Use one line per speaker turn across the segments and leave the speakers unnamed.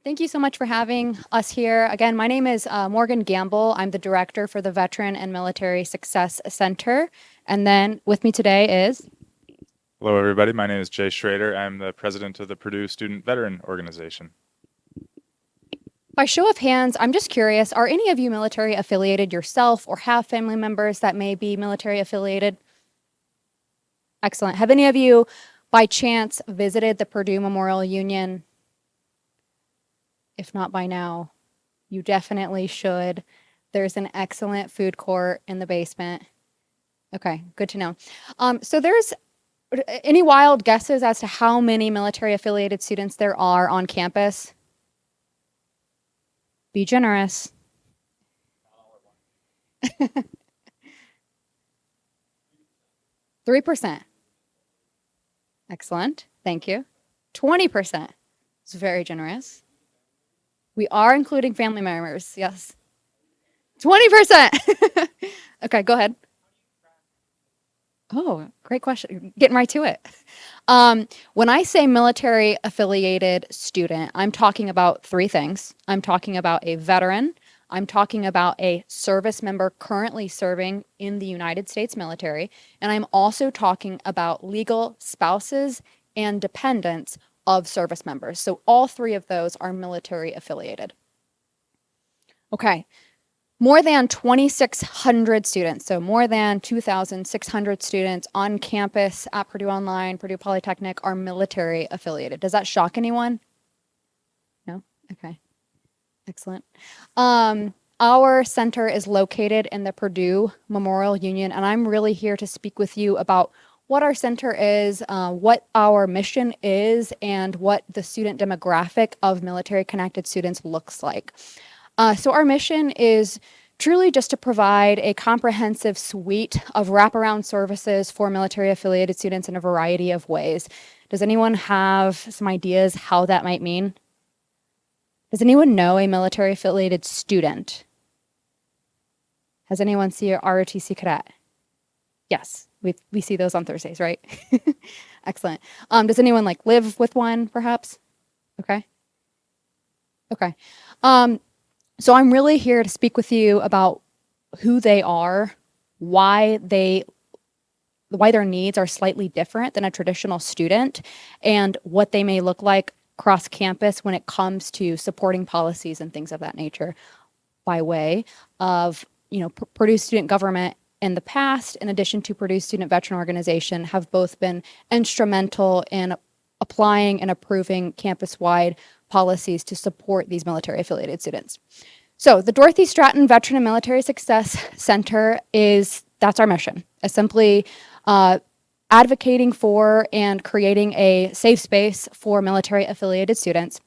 Thank you so much for having us here. Again, my name is Morgan Gamble. I'm the director for the Veteran and Military Success Center. And then with me today is...
Hello, everybody. My name is Jay Schrader. I'm the president of the Purdue Student Veteran Organization.
By show of hands, I'm just curious, are any of you military affiliated yourself or have family members that may be military affiliated? Excellent. Have any of you, by chance, visited the Purdue Memorial Union? If not by now, you definitely should. There's an excellent food court in the basement. Okay, good to know. So there's any wild guesses as to how many military affiliated students there are on campus? Be generous. 3%. Excellent. Thank you. 20%. It's very generous. We are including family members. Yes. 20%. Okay, go ahead. Oh, great question. Getting right to it. When I say military affiliated student, I'm talking about three things. I'm talking about a veteran. I'm talking about a service member currently serving in the United States military. And I'm also talking about legal spouses and dependents of service members. So all three of those are military affiliated. Okay. More than 2,600 students, so more than 2,600 students on campus at Purdue Online, Purdue Polytechnic are military affiliated. Does that shock anyone? No? Okay. Excellent. Our center is located in the Purdue Memorial Union, and I'm really here to speak with you about what our center is, what our mission is, and what the student demographic of military connected students looks like. So our mission is truly just to provide a comprehensive suite of wraparound services for military affiliated students in a variety of ways. Does anyone have some ideas how that might mean? Does anyone know a military affiliated student? Has anyone seen a ROTC cadet? Yes, we see those on Thursdays, right? Excellent. Does anyone live with one, perhaps? Okay. Okay. So I'm really here to speak with you about who they are, why their needs are slightly different than a traditional student, and what they may look like cross campus when it comes to supporting policies and things of that nature by way of, Purdue student government in the past, in addition to Purdue Student Veteran Organization, have both been instrumental in applying and approving campus-wide policies to support these military affiliated students. So the Dorothy Stratton Veteran and Military Success Center that's our mission, is simply advocating for and creating a safe space for military affiliated students.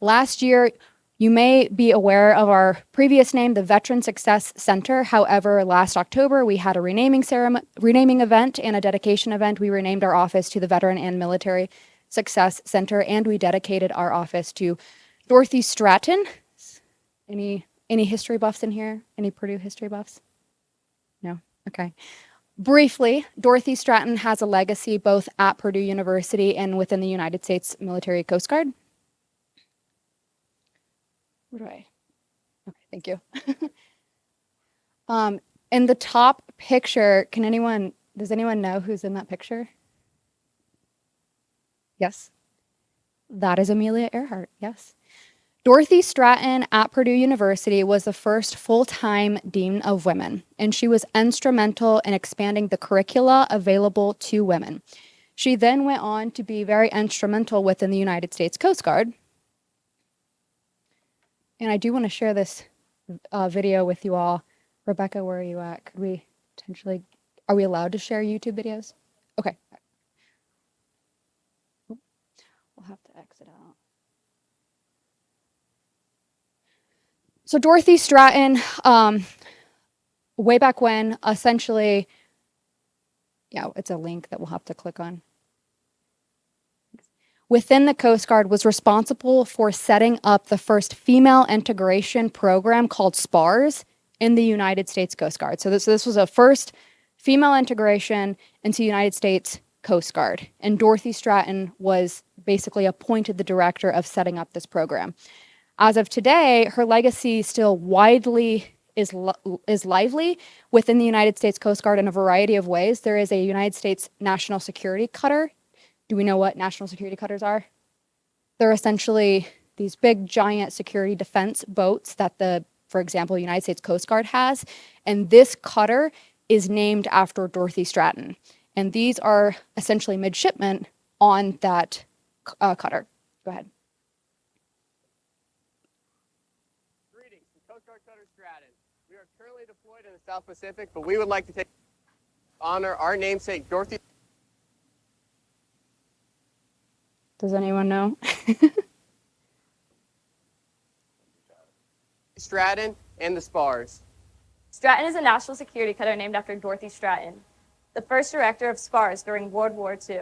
Last year, you may be aware of our previous name, the Veteran Success Center. However, last October, we had a renaming event and a dedication event. We renamed our office to the Veteran and Military Success Center, and we dedicated our office to Dorothy Stratton. Any history buffs in here? Any Purdue history buffs? No? Okay. Briefly, Dorothy Stratton has a legacy both at Purdue University and within the United States Military Coast Guard. Okay, thank you. In the top picture, does anyone know who's in that picture? Yes. That is Amelia Earhart, yes. Dorothy Stratton at Purdue University was the first full-time dean of women, and she was instrumental in expanding the curricula available to women. She then went on to be very instrumental within the United States Coast Guard. And I do want to share this video with you all. Rebecca, where are you at? Are we allowed to share YouTube videos? Okay. We'll have to exit out. So Dorothy Stratton, way back when, essentially, it's a link that we'll have to click on. Within the Coast Guard was responsible for setting up the first female integration program called SPARS in the United States Coast Guard. So this was a first female integration into United States Coast Guard. And Dorothy Stratton was basically appointed the director of setting up this program. As of today, her legacy still widely is lively within the United States Coast Guard in a variety of ways. There is a United States national security cutter. Do we know what national security cutters are? They're essentially these big, giant security defense boats that for example, United States Coast Guard has. And this cutter is named after Dorothy Stratton. And these are essentially midshipmen on that cutter. Go ahead.
Greetings from Coast Guard Cutter Stratton. We are currently deployed in the South Pacific, but we would like to honor our namesake, Dorothy
Does anyone know?
Stratton and the spars.
Stratton is a national security cutter named after Dorothy Stratton, the first director of spars during World War II.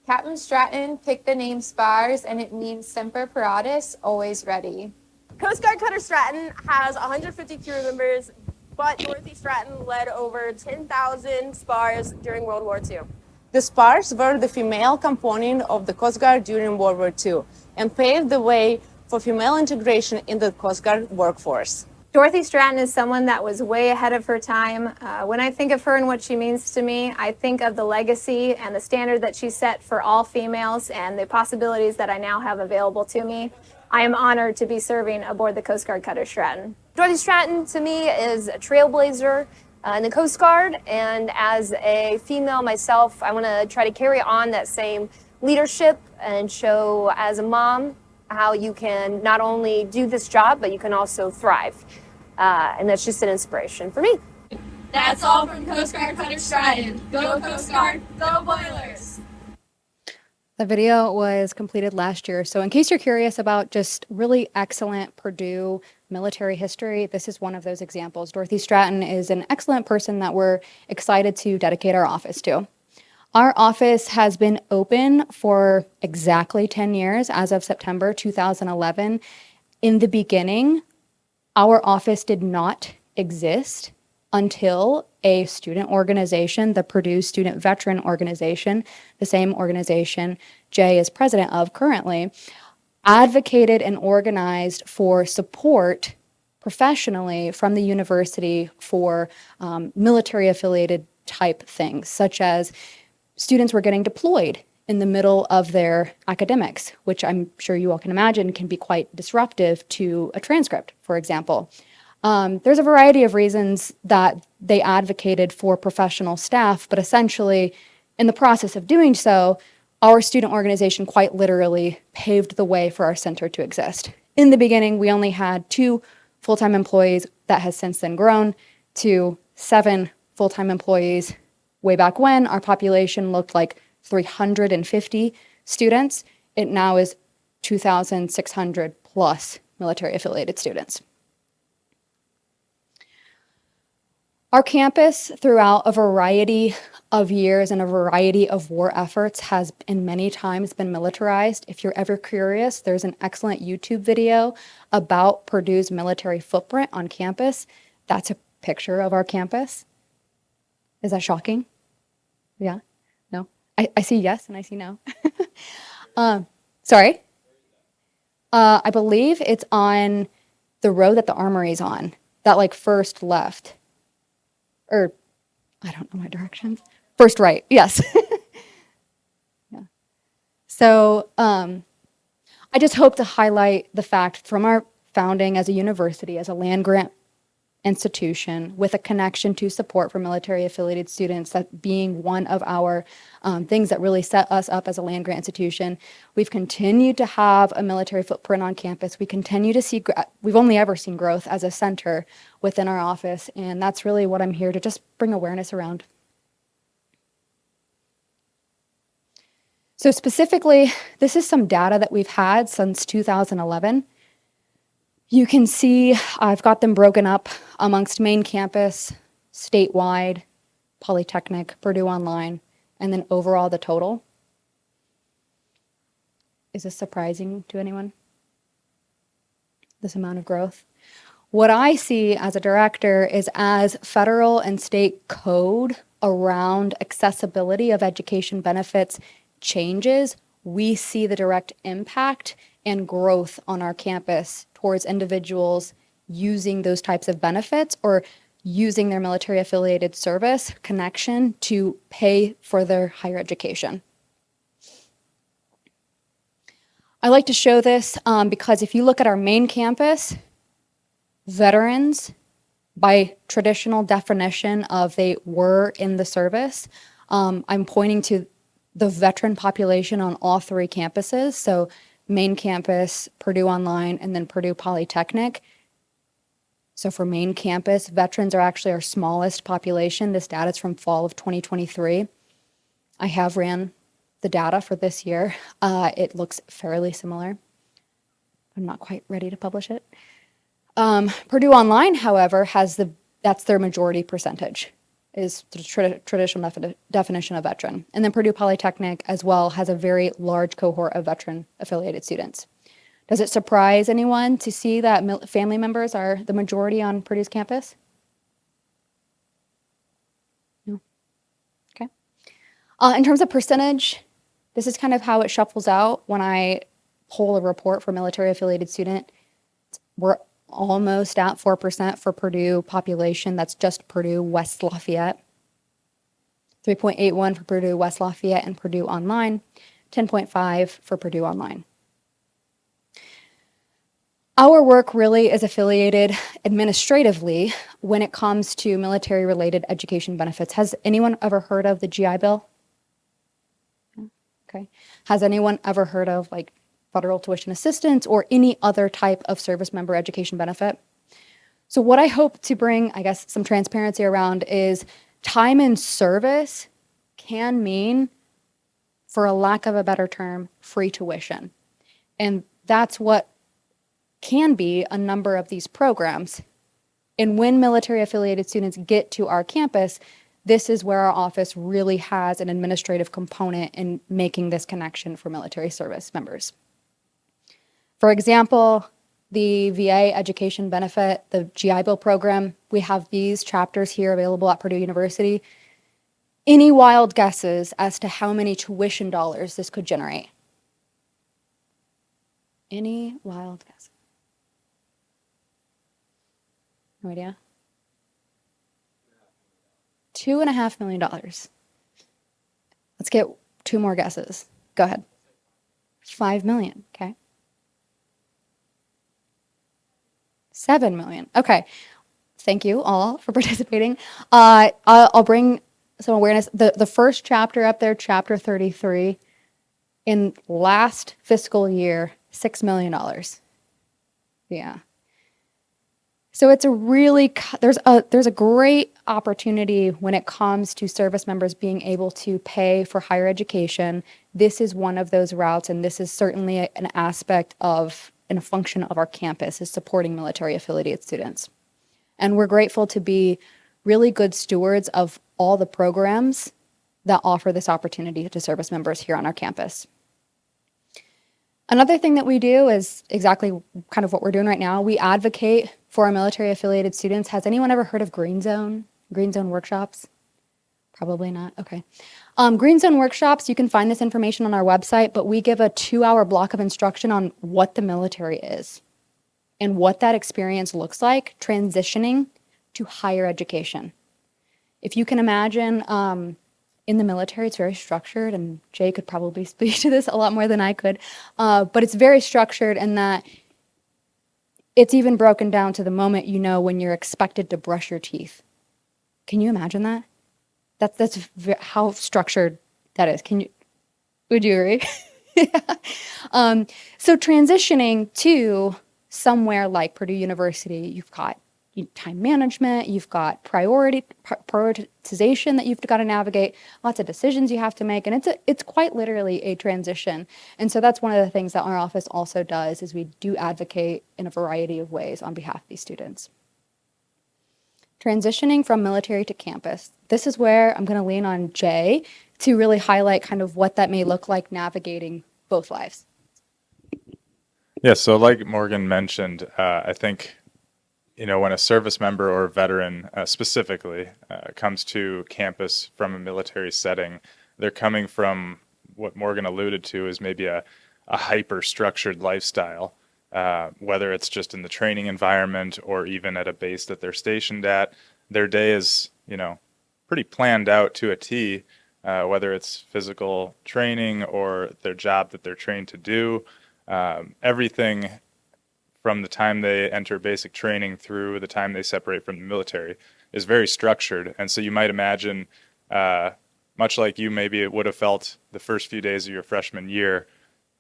Captain Stratton picked the name SPARS, and it means Semper Paratus, always ready.
Coast Guard Cutter Stratton has 150 crew members, but Dorothy Stratton led over 10,000 spars during World War II.
The spars were the female component of the Coast Guard during World War II and paved the way for female integration in the Coast Guard workforce.
Dorothy Stratton is someone that was way ahead of her time. When I think of her and what she means to me, I think of the legacy and the standard that she set for all females and the possibilities that I now have available to me. I am honored to be serving aboard the Coast Guard Cutter Stratton.
Dorothy Stratton, to me, is a trailblazer in the Coast Guard, and as a female myself, I want to try to carry on that same leadership and show, as a mom, how you can not only do this job, but you can also thrive. And that's just an inspiration for me.
That's all from Coast Guard Cutter Stratton. Go Coast Guard, go Boilers!
The video was completed last year. So in case you're curious about just really excellent Purdue military history, this is one of those examples. Dorothy Stratton is an excellent person that we're excited to dedicate our office to. Our office has been open for exactly 10 years as of September 2011. In the beginning, our office did not exist until a student organization, the Purdue Student Veteran Organization, the same organization Jay is president of currently, advocated and organized for support professionally from the university for military-affiliated type things, such as students were getting deployed in the middle of their academics, which I'm sure you all can imagine can be quite disruptive to a transcript, for example. There's a variety of reasons that they advocated for professional staff, but essentially, in the process of doing so, our student organization quite literally paved the way for our center to exist. In the beginning, we only had 2 full-time employees. That has since then grown to 7 full-time employees. Way back when, our population looked like 350 students. It now is 2,600 plus military-affiliated students. Our campus, throughout a variety of years and a variety of war efforts, has in many times been militarized. If you're ever curious, there's an excellent YouTube video about Purdue's military footprint on campus. That's a picture of our campus. Is that shocking? Yeah? No? I see yes and I see no. Sorry? I believe it's on the road that the armory's on, that like first left. Or, I don't know my directions. First right, yes. Yeah. So I just hope to highlight the fact from our founding as a university, as a land-grant institution with a connection to support for military-affiliated students, that being one of our things that really set us up as a land-grant institution. We've continued to have a military footprint on campus. We continue to see, we've only ever seen growth as a center within our office, and that's really what I'm here to just bring awareness around. So specifically, this is some data that we've had since 2011. You can see I've got them broken up amongst main campus, statewide, Polytechnic, Purdue Online, and then overall the total. Is this surprising to anyone? This amount of growth? What I see as a director is as federal and state code around accessibility of education benefits changes, we see the direct impact and growth on our campus towards individuals using those types of benefits or using their military affiliated service connection to pay for their higher education. I like to show this because if you look at our main campus, veterans, by traditional definition of they were in the service, I'm pointing to the veteran population on all three campuses. So main campus, Purdue Online, and then Purdue Polytechnic. So for main campus, veterans are actually our smallest population. This data is from fall of 2023. I have ran the data for this year. It looks fairly similar. I'm not quite ready to publish it. Purdue Online, however, that's their majority percentage, is the traditional definition of veteran. And then Purdue Polytechnic as well has a very large cohort of veteran affiliated students. Does it surprise anyone to see that family members are the majority on Purdue's campus? No? Okay. In terms of percentage, this is kind of how it shuffles out when I pull a report for military affiliated student. We're almost at 4% for Purdue population. That's just Purdue West Lafayette. 3.81 for Purdue West Lafayette and Purdue Online. 10.5 for Purdue Online. Our work really is affiliated administratively when it comes to military-related education benefits. Has anyone ever heard of the GI Bill? Okay. Has anyone ever heard of like federal tuition assistance or any other type of service member education benefit? So what I hope to bring, I guess, some transparency around is time in service can mean, for a lack of a better term, free tuition. And that's what can be a number of these programs. And when military affiliated students get to our campus, this is where our office really has an administrative component in making this connection for military service members. For example, the VA education benefit, the GI Bill program, we have these chapters here available at Purdue University. Any wild guesses as to how many tuition dollars this could generate? Any wild guesses? No idea? $2.5 million. Let's get two more guesses. Go ahead. 5 million, okay. 7 million, okay. Thank you all for participating. I'll bring some awareness. The first chapter up there, chapter 33, in last fiscal year, $6 million. Yeah. So it's a really, there's a great opportunity when it comes to service members being able to pay for higher education. This is one of those routes, and this is certainly an aspect of and a function of our campus is supporting military affiliated students. And we're grateful to be really good stewards of all the programs that offer this opportunity to service members here on our campus. Another thing that we do is exactly kind of what we're doing right now. We advocate for our military affiliated students. Has anyone ever heard of Green Zone workshops? Probably not, okay. Green Zone workshops, you can find this information on our website, but we give a 2-hour block of instruction on what the military is and what that experience looks like transitioning to higher education. If you can imagine, in the military, it's very structured, and Jay could probably speak to this a lot more than I could, but it's very structured in that it's even broken down to the moment you know when you're expected to brush your teeth. Can you imagine that? That's how structured that is. Would you agree? Yeah. So transitioning to somewhere like Purdue University, you've got time management, you've got prioritization that you've got to navigate, lots of decisions you have to make, and it's quite literally a transition. And so that's one of the things that our office also does is we do advocate in a variety of ways on behalf of these students. Transitioning from military to campus. This is where I'm going to lean on Jay to really highlight kind of what that may look like navigating both lives.
Yeah, so like Morgan mentioned, I think, when a service member or veteran specifically comes to campus from a military setting, they're coming from what Morgan alluded to is maybe a hyper structured lifestyle, whether it's just in the training environment or even at a base that they're stationed at. Their day is, pretty planned out to a T, whether it's physical training or their job that they're trained to do. Everything from the time they enter basic training through the time they separate from the military is very structured. And so you might imagine, much like you maybe it would have felt the first few days of your freshman year,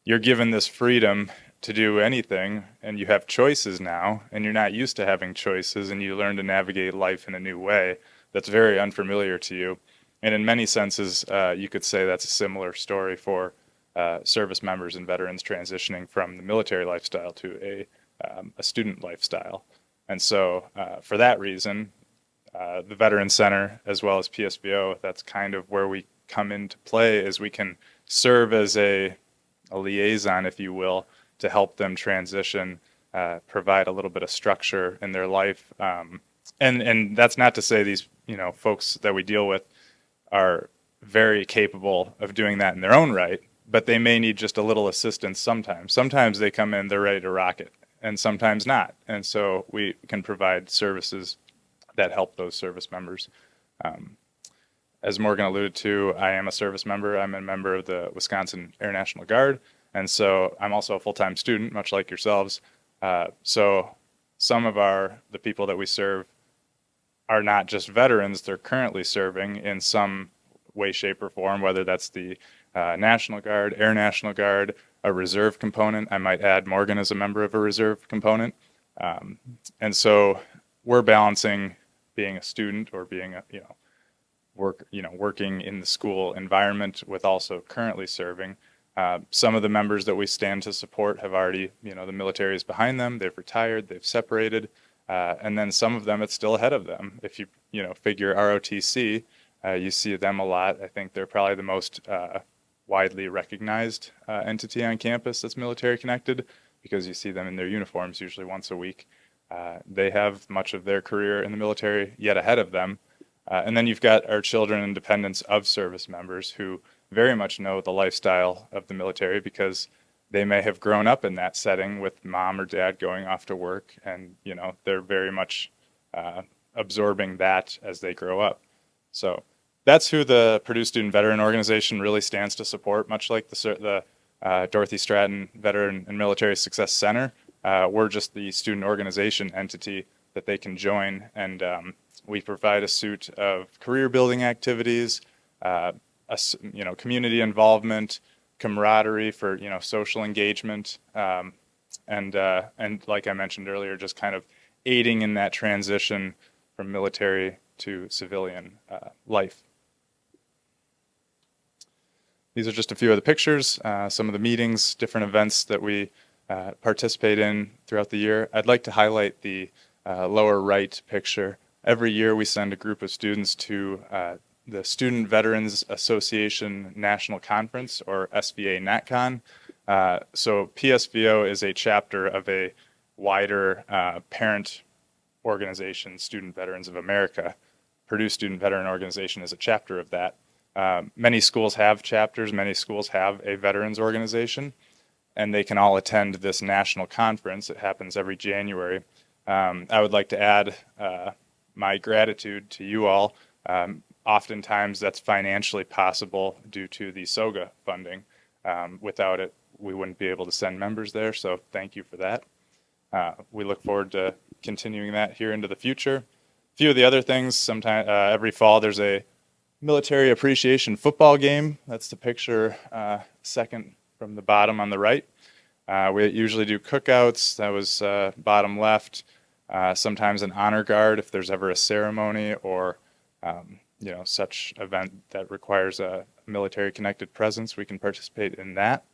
you're given this freedom to do anything, and you have choices now, and you're not used to having choices, and you learn to navigate life in a new way that's very unfamiliar to you. And in many senses, you could say that's a similar story for service members and veterans transitioning from the military lifestyle to a student lifestyle. And so for that reason, the Veteran Center, as well as PSVO, that's kind of where we come into play, is we can serve as a liaison, if you will, to help them transition, provide a little bit of structure in their life. And that's not to say these, folks that we deal with are very capable of doing that in their own right, but they may need just a little assistance sometimes. Sometimes they come in, they're ready to rock it, and sometimes not. And so we can provide services that help those service members. As Morgan alluded to, I am a service member. I'm a member of the Wisconsin Air National Guard, and so I'm also a full-time student, much like yourselves. So some of the people that we serve are not just veterans, they're currently serving in some way, shape, or form, whether that's the National Guard, Air National Guard, a reserve component. I might add Morgan as a member of a reserve component. And so we're balancing being a student or being working in the school environment with also currently serving. Some of the members that we stand to support have already, the military is behind them, they've retired, they've separated, and then some of them it's still ahead of them. If you, figure ROTC, you see them a lot. I think they're probably the most widely recognized entity on campus that's military connected, because you see them in their uniforms usually once a week. They have much of their career in the military yet ahead of them. And then you've got our children and dependents of service members who very much know the lifestyle of the military, because they may have grown up in that setting with mom or dad going off to work, and they're very much absorbing that as they grow up. So that's who the Purdue Student Veteran Organization really stands to support, much like the Dorothy Stratton Veteran and Military Success Center. We're just the student organization entity that they can join, and we provide a suite of career building activities, community involvement, camaraderie for social engagement, and like I mentioned earlier, just kind of aiding in that transition from military to civilian life. These are just a few of the pictures, some of the meetings, different events that we participate in throughout the year. I'd like to highlight the lower right picture. Every year we send a group of students to the Student Veterans Association National Conference, or SVA NatCon. So PSVO is a chapter of a wider parent organization, Student Veterans of America. Purdue Student Veteran Organization is a chapter of that. Many schools have chapters, many schools have a veterans organization, and they can all attend this national conference. It happens every January. I would like to add my gratitude to you all. Oftentimes that's financially possible due to the SOGA funding. Without it, we wouldn't be able to send members there, so thank you for that. We look forward to continuing that here into the future. A few of the other things, sometime every fall there's a military appreciation football game. That's the picture second from the bottom on the right. We usually do cookouts. That was bottom left. Sometimes an honor guard if there's ever a ceremony or such event that requires a military connected presence, we can participate in that.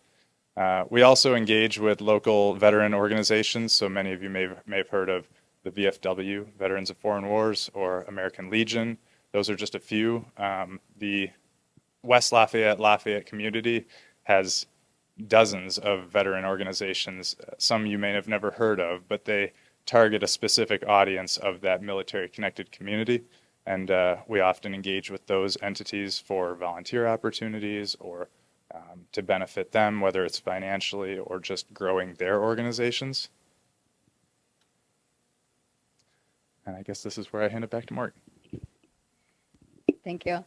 We also engage with local veteran organizations. So many of you may have heard of the VFW, Veterans of Foreign Wars, or American Legion. Those are just a few. The West Lafayette community has dozens of veteran organizations. Some you may have never heard of, but they target a specific audience of that military connected community. And we often engage with those entities for volunteer opportunities or to benefit them, whether it's financially or just growing their organizations. And I guess this is where I hand it back to Mark.
Thank you.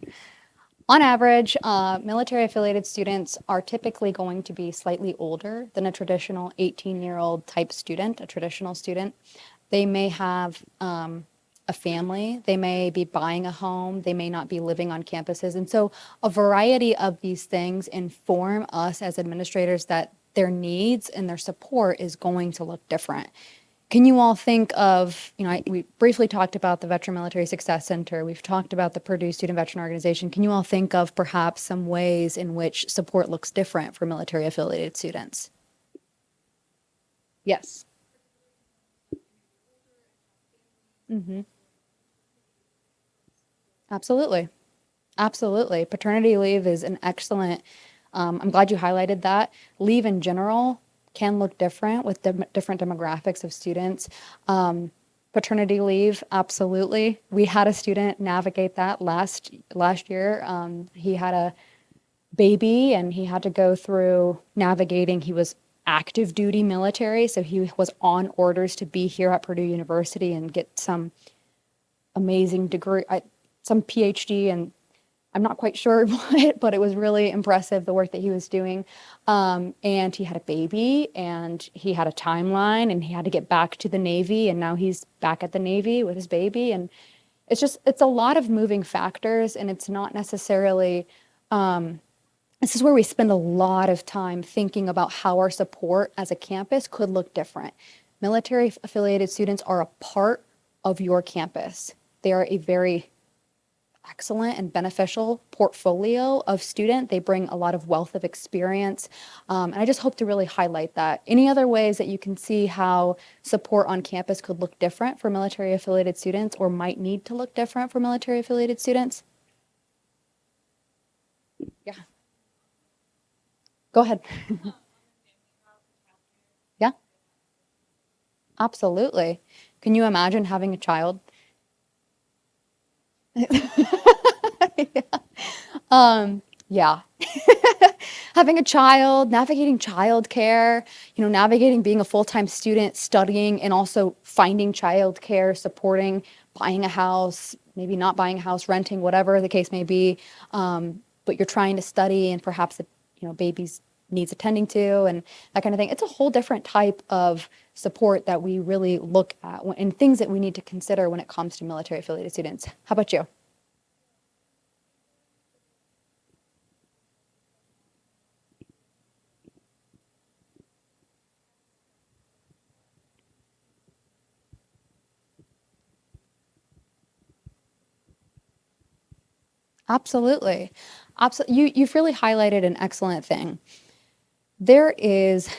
On average, military affiliated students are typically going to be slightly older than a traditional 18-year-old type student, a traditional student. They may have a family, they may be buying a home, they may not be living on campuses. And so a variety of these things inform us as administrators that their needs and their support is going to look different. Can you all think of, we briefly talked about the Veteran Military Success Center. We've talked about the Purdue Student Veteran Organization. Can you all think of perhaps some ways in which support looks different for military affiliated students? Yes. Mm-hmm. Absolutely. Absolutely. Paternity leave is an excellent, I'm glad you highlighted that. Leave in general can look different with different demographics of students. Paternity leave, absolutely. We had a student navigate that last year. He had a baby and he had to go through navigating. He was active duty military, so he was on orders to be here at Purdue University and get some amazing degree, some PhD, and I'm not quite sure what, but it was really impressive, the work that he was doing. And he had a baby and he had a timeline and he had to get back to the Navy, and now he's back at the Navy with his baby. And it's a lot of moving factors, and it's not necessarily, this is where we spend a lot of time thinking about how our support as a campus could look different. Military affiliated students are a part of your campus. They are a very excellent and beneficial portfolio of student. They bring a lot of wealth of experience. And I just hope to really highlight that. Any other ways that you can see how support on campus could look different for military affiliated students or might need to look different for military affiliated students? Yeah. Go ahead. Yeah, absolutely. Can you imagine having a child? Yeah. Yeah. Having a child, navigating childcare, navigating being a full-time student, studying, and also finding childcare, supporting, buying a house, maybe not buying a house, renting, whatever the case may be. But you're trying to study and perhaps, baby's needs attending to and that kind of thing. It's a whole different type of support that we really look at and things that we need to consider when it comes to military affiliated students. How about you? Absolutely. You've really highlighted an excellent thing. There is,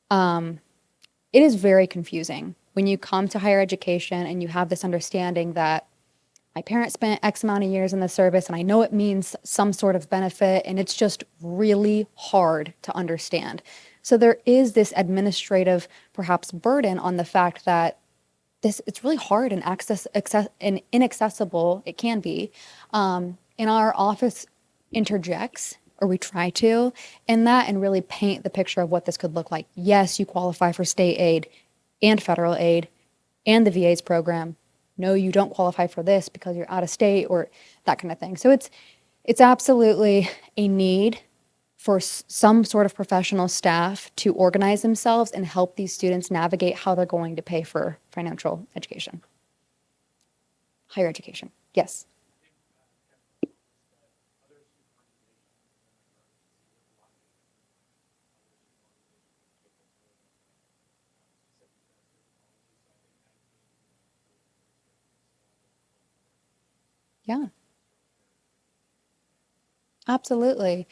it is very confusing when you come to higher education and you have this understanding that my parents spent X amount of years in the service and I know it means some sort of benefit, and it's just really hard to understand. So there is this administrative, perhaps, burden on the fact that it's really hard and and inaccessible. It can be. And our office interjects, or we try to, in that and really paint the picture of what this could look like. Yes, you qualify for state aid and federal aid and the VA's program. No, you don't qualify for this because you're out of state, or that kind of thing. So it's absolutely a need for some sort of professional staff to organize themselves and help these students navigate how they're going to pay for financial education, higher education. Yes. Yeah, absolutely.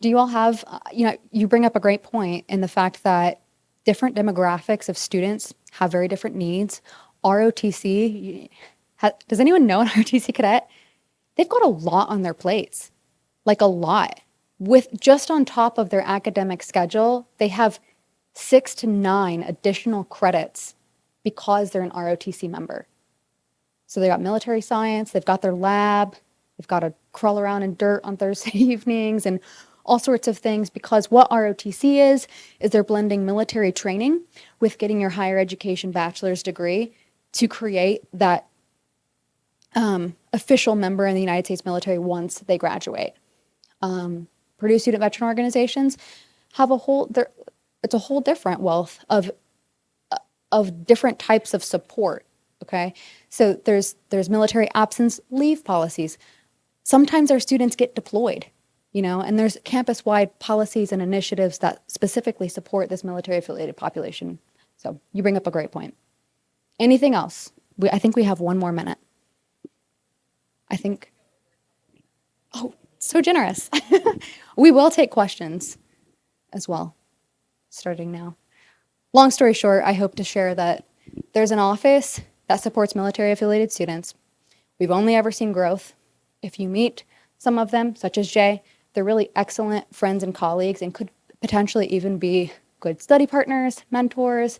Do you all have, you bring up a great point in the fact that different demographics of students have very different needs. ROTC, does anyone know an ROTC cadet? They've got a lot on their plates, like a lot. With just on top of their academic schedule, they have 6 to 9 additional credits because they're an ROTC member. So they got military science, they've got their lab, they've got to crawl around in dirt on Thursday evenings and all sorts of things, because what ROTC is they're blending military training with getting your higher education bachelor's degree to create that official member in the United States military once they graduate. Purdue Student Veteran Organizations have it's a whole different wealth of different types of support. Okay, so there's military absence leave policies. Sometimes our students get deployed, and there's campus-wide policies and initiatives that specifically support this military-affiliated population. So you bring up a great point. Anything else? I think we have 1 more minute. I think. Oh, so generous. We will take questions as well, starting now. Long story short, I hope to share that there's an office that supports military-affiliated students. We've only ever seen growth. If you meet some of them, such as Jay, they're really excellent friends and colleagues and could potentially even be good study partners, mentors,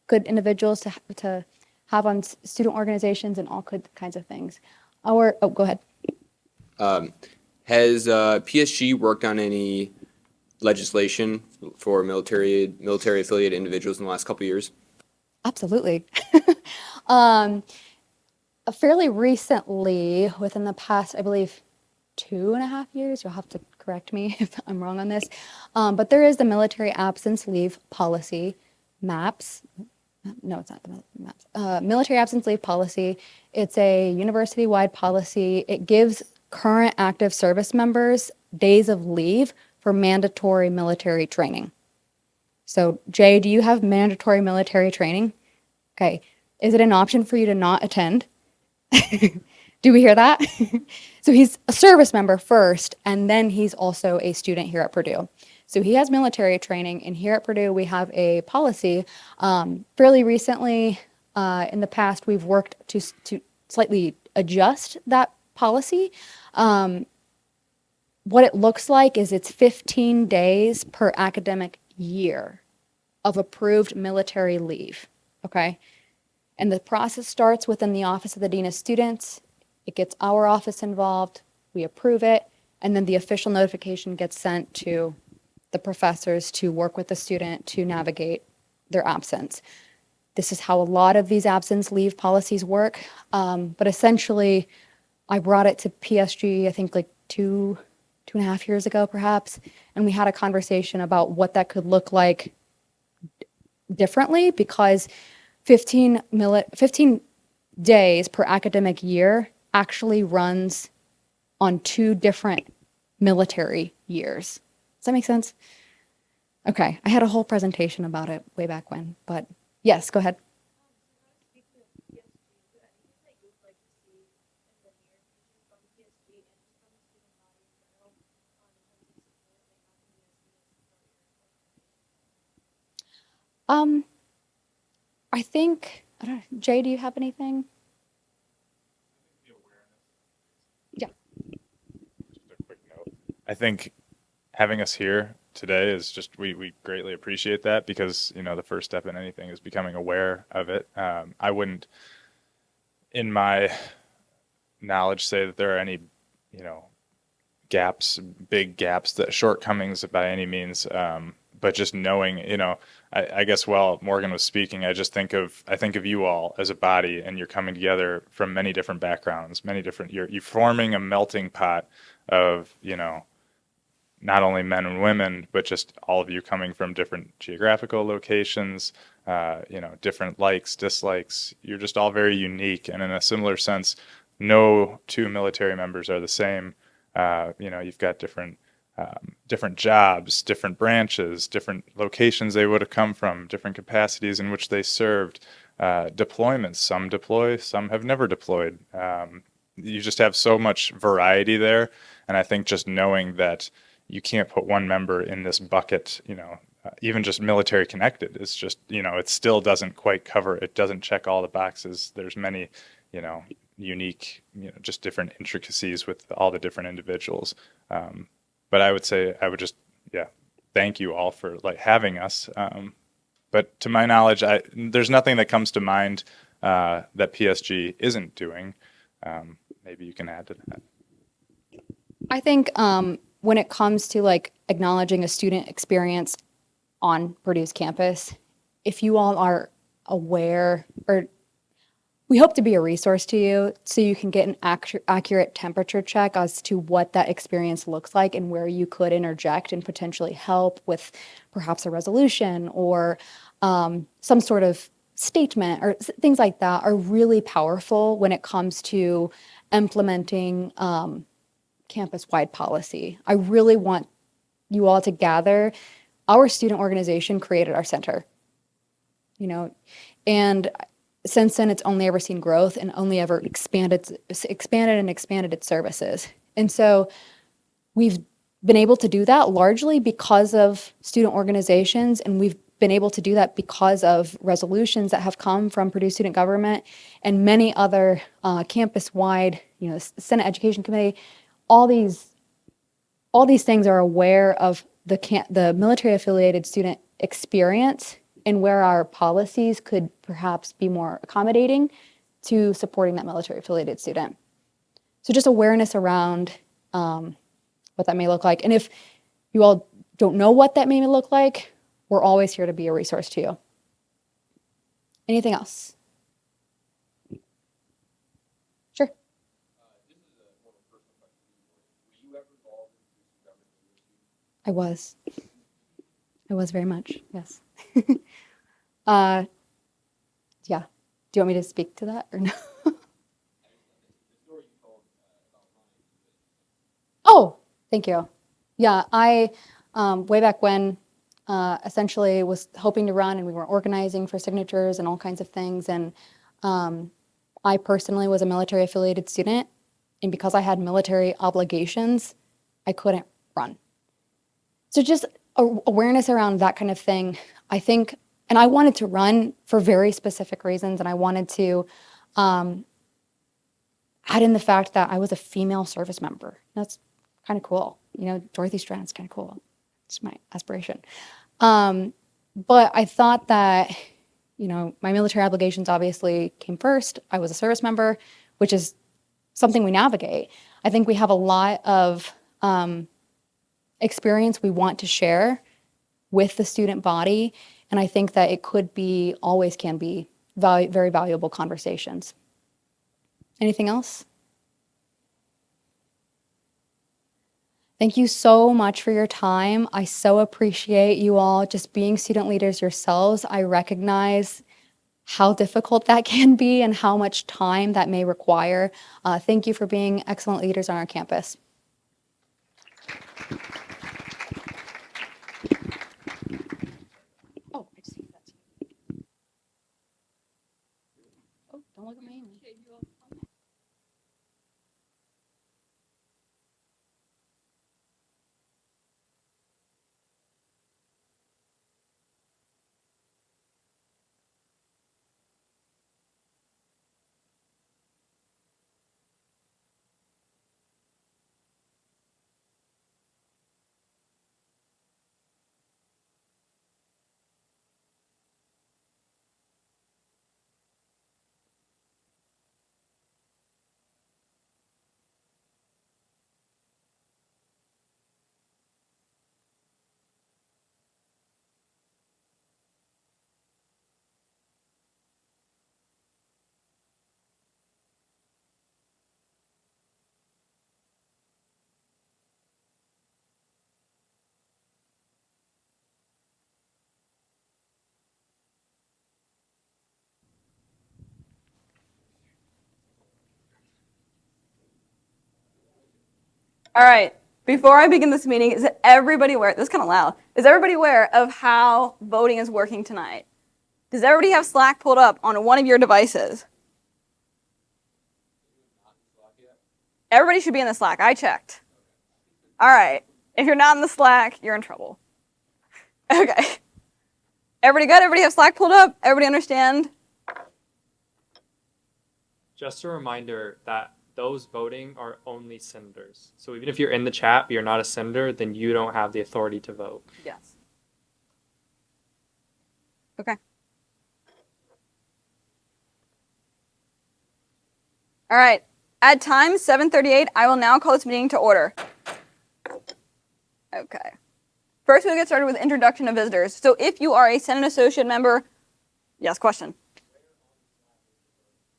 good individuals to have on student organizations and all kinds of things. Go ahead.
Has PSG worked on any legislation for military affiliated individuals in the last couple of years?
Absolutely. Fairly recently, within the past, I believe, 2.5 years, you'll have to correct me if I'm wrong on this, but there is the military absence leave policy, MAPS. No, it's not the MAPS. Military absence leave policy. It's a university-wide policy. It gives current active service members days of leave for mandatory military training. So, Jay, do you have mandatory military training? Okay. Is it an option for you to not attend? Do we hear that? So he's a service member first, and then he's also a student here at Purdue. So he has military training, and here at Purdue we have a policy. Fairly recently, in the past, we've worked to slightly adjust that policy. What it looks like is it's 15 days per academic year of approved military leave, okay? And the process starts within the Office of the Dean of Students. It gets our office involved, we approve it, and then the official notification gets sent to the professors to work with the student to navigate their absence. This is how a lot of these absence leave policies work, but essentially, I brought it to PSG, I think like 2.5 years ago perhaps, and we had a conversation about what that could look like differently, because 15 days per academic year actually runs on 2 different military years. Does that make sense? Okay, I had a whole presentation about it way back when, but yes, go ahead. I think, I don't know, Jay, do you have anything? Yeah.
Just a quick note. I think having us here today is just, we greatly appreciate that, because, the first step in anything is becoming aware of it. I wouldn't, in my knowledge, say that there are any, gaps, big gaps, shortcomings by any means. But just knowing, I guess while Morgan was speaking, I think of you all as a body, and you're coming together from many different backgrounds, you're forming a melting pot of, not only men and women, but just all of you coming from different geographical locations, different likes, dislikes. You're just all very unique, and in a similar sense, no 2 military members are the same. You've got different jobs, different branches, different locations they would have come from, different capacities in which they served, deployments. Some deploy, some have never deployed. You just have so much variety there, and I think just knowing that you can't put one member in this bucket, even just military connected, it's just, it still doesn't quite cover, it doesn't check all the boxes. There's many, unique, just different intricacies with all the different individuals. But I would just, thank you all for having us. But to my knowledge, there's nothing that comes to mind that PSG isn't doing. Maybe you can add to that.
I think when it comes to like acknowledging a student experience on Purdue's campus, if you all are aware, or we hope to be a resource to you so you can get an accurate temperature check as to what that experience looks like and where you could interject and potentially help with perhaps a resolution or some sort of statement or things like that are really powerful when it comes to implementing campus-wide policy. I really want you all to gather. Our student organization created our center, you know, and since then it's only ever seen growth and only ever expanded its services. And so we've been able to do that largely because of student organizations, and we've been able to do that because of resolutions that have come from Purdue student government and many other campus-wide, you know, Senate Education Committee. All these things are aware of the military-affiliated student experience and where our policies could perhaps be more accommodating to supporting that military-affiliated student. So just awareness around what that may look like. And if you all don't know what that may look like, we're always here to be a resource to you. Anything else? Sure. I was very much, yes. Yeah. Do you want me to speak to that or no? Oh, thank you. Yeah, I, way back when, essentially was hoping to run and we were organizing for signatures and all kinds of things. And I personally was a military affiliated student. And because I had military obligations, I couldn't run. So just awareness around that kind of thing, I think, and I wanted to run for very specific reasons. And I wanted to add in the fact that I was a female service member. That's kind of cool. You know, Dorothy Strand's kind of cool. It's my aspiration. But I thought that, you know, my military obligations obviously came first. I was a service member, which is something we navigate. I think we have a lot of experience we want to share with the student body. And I think that it could be, always can be, very valuable conversations. Anything else? Thank you so much for your time. I so appreciate you all just being student leaders yourselves. I recognize how difficult that can be and how much time that may require. Thank you for being excellent leaders on our campus. Oh, I just hate that. Oh, don't look at my email.
All right, before I begin this meeting, is everybody aware, this is kind of loud, is everybody aware of how voting is working tonight? Does everybody have Slack pulled up on one of your devices? Everybody should be in the Slack, I checked. All right, if you're not in the Slack, you're in trouble. Okay. Everybody good? Everybody have Slack pulled up? Everybody understand?
Just a reminder that those voting are only senators. So even if you're in the chat but you're not a senator, then you don't have the authority to vote.
Yes. Okay. All right. At time 7:38, I will now call this meeting to order. Okay. First, we'll get started with introduction of visitors. So if you are a Senate Associate Member, yes, question.